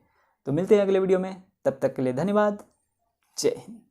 तो मिलते हैं अगले वीडियो में, तब तक के लिए धन्यवाद, जय हिंद।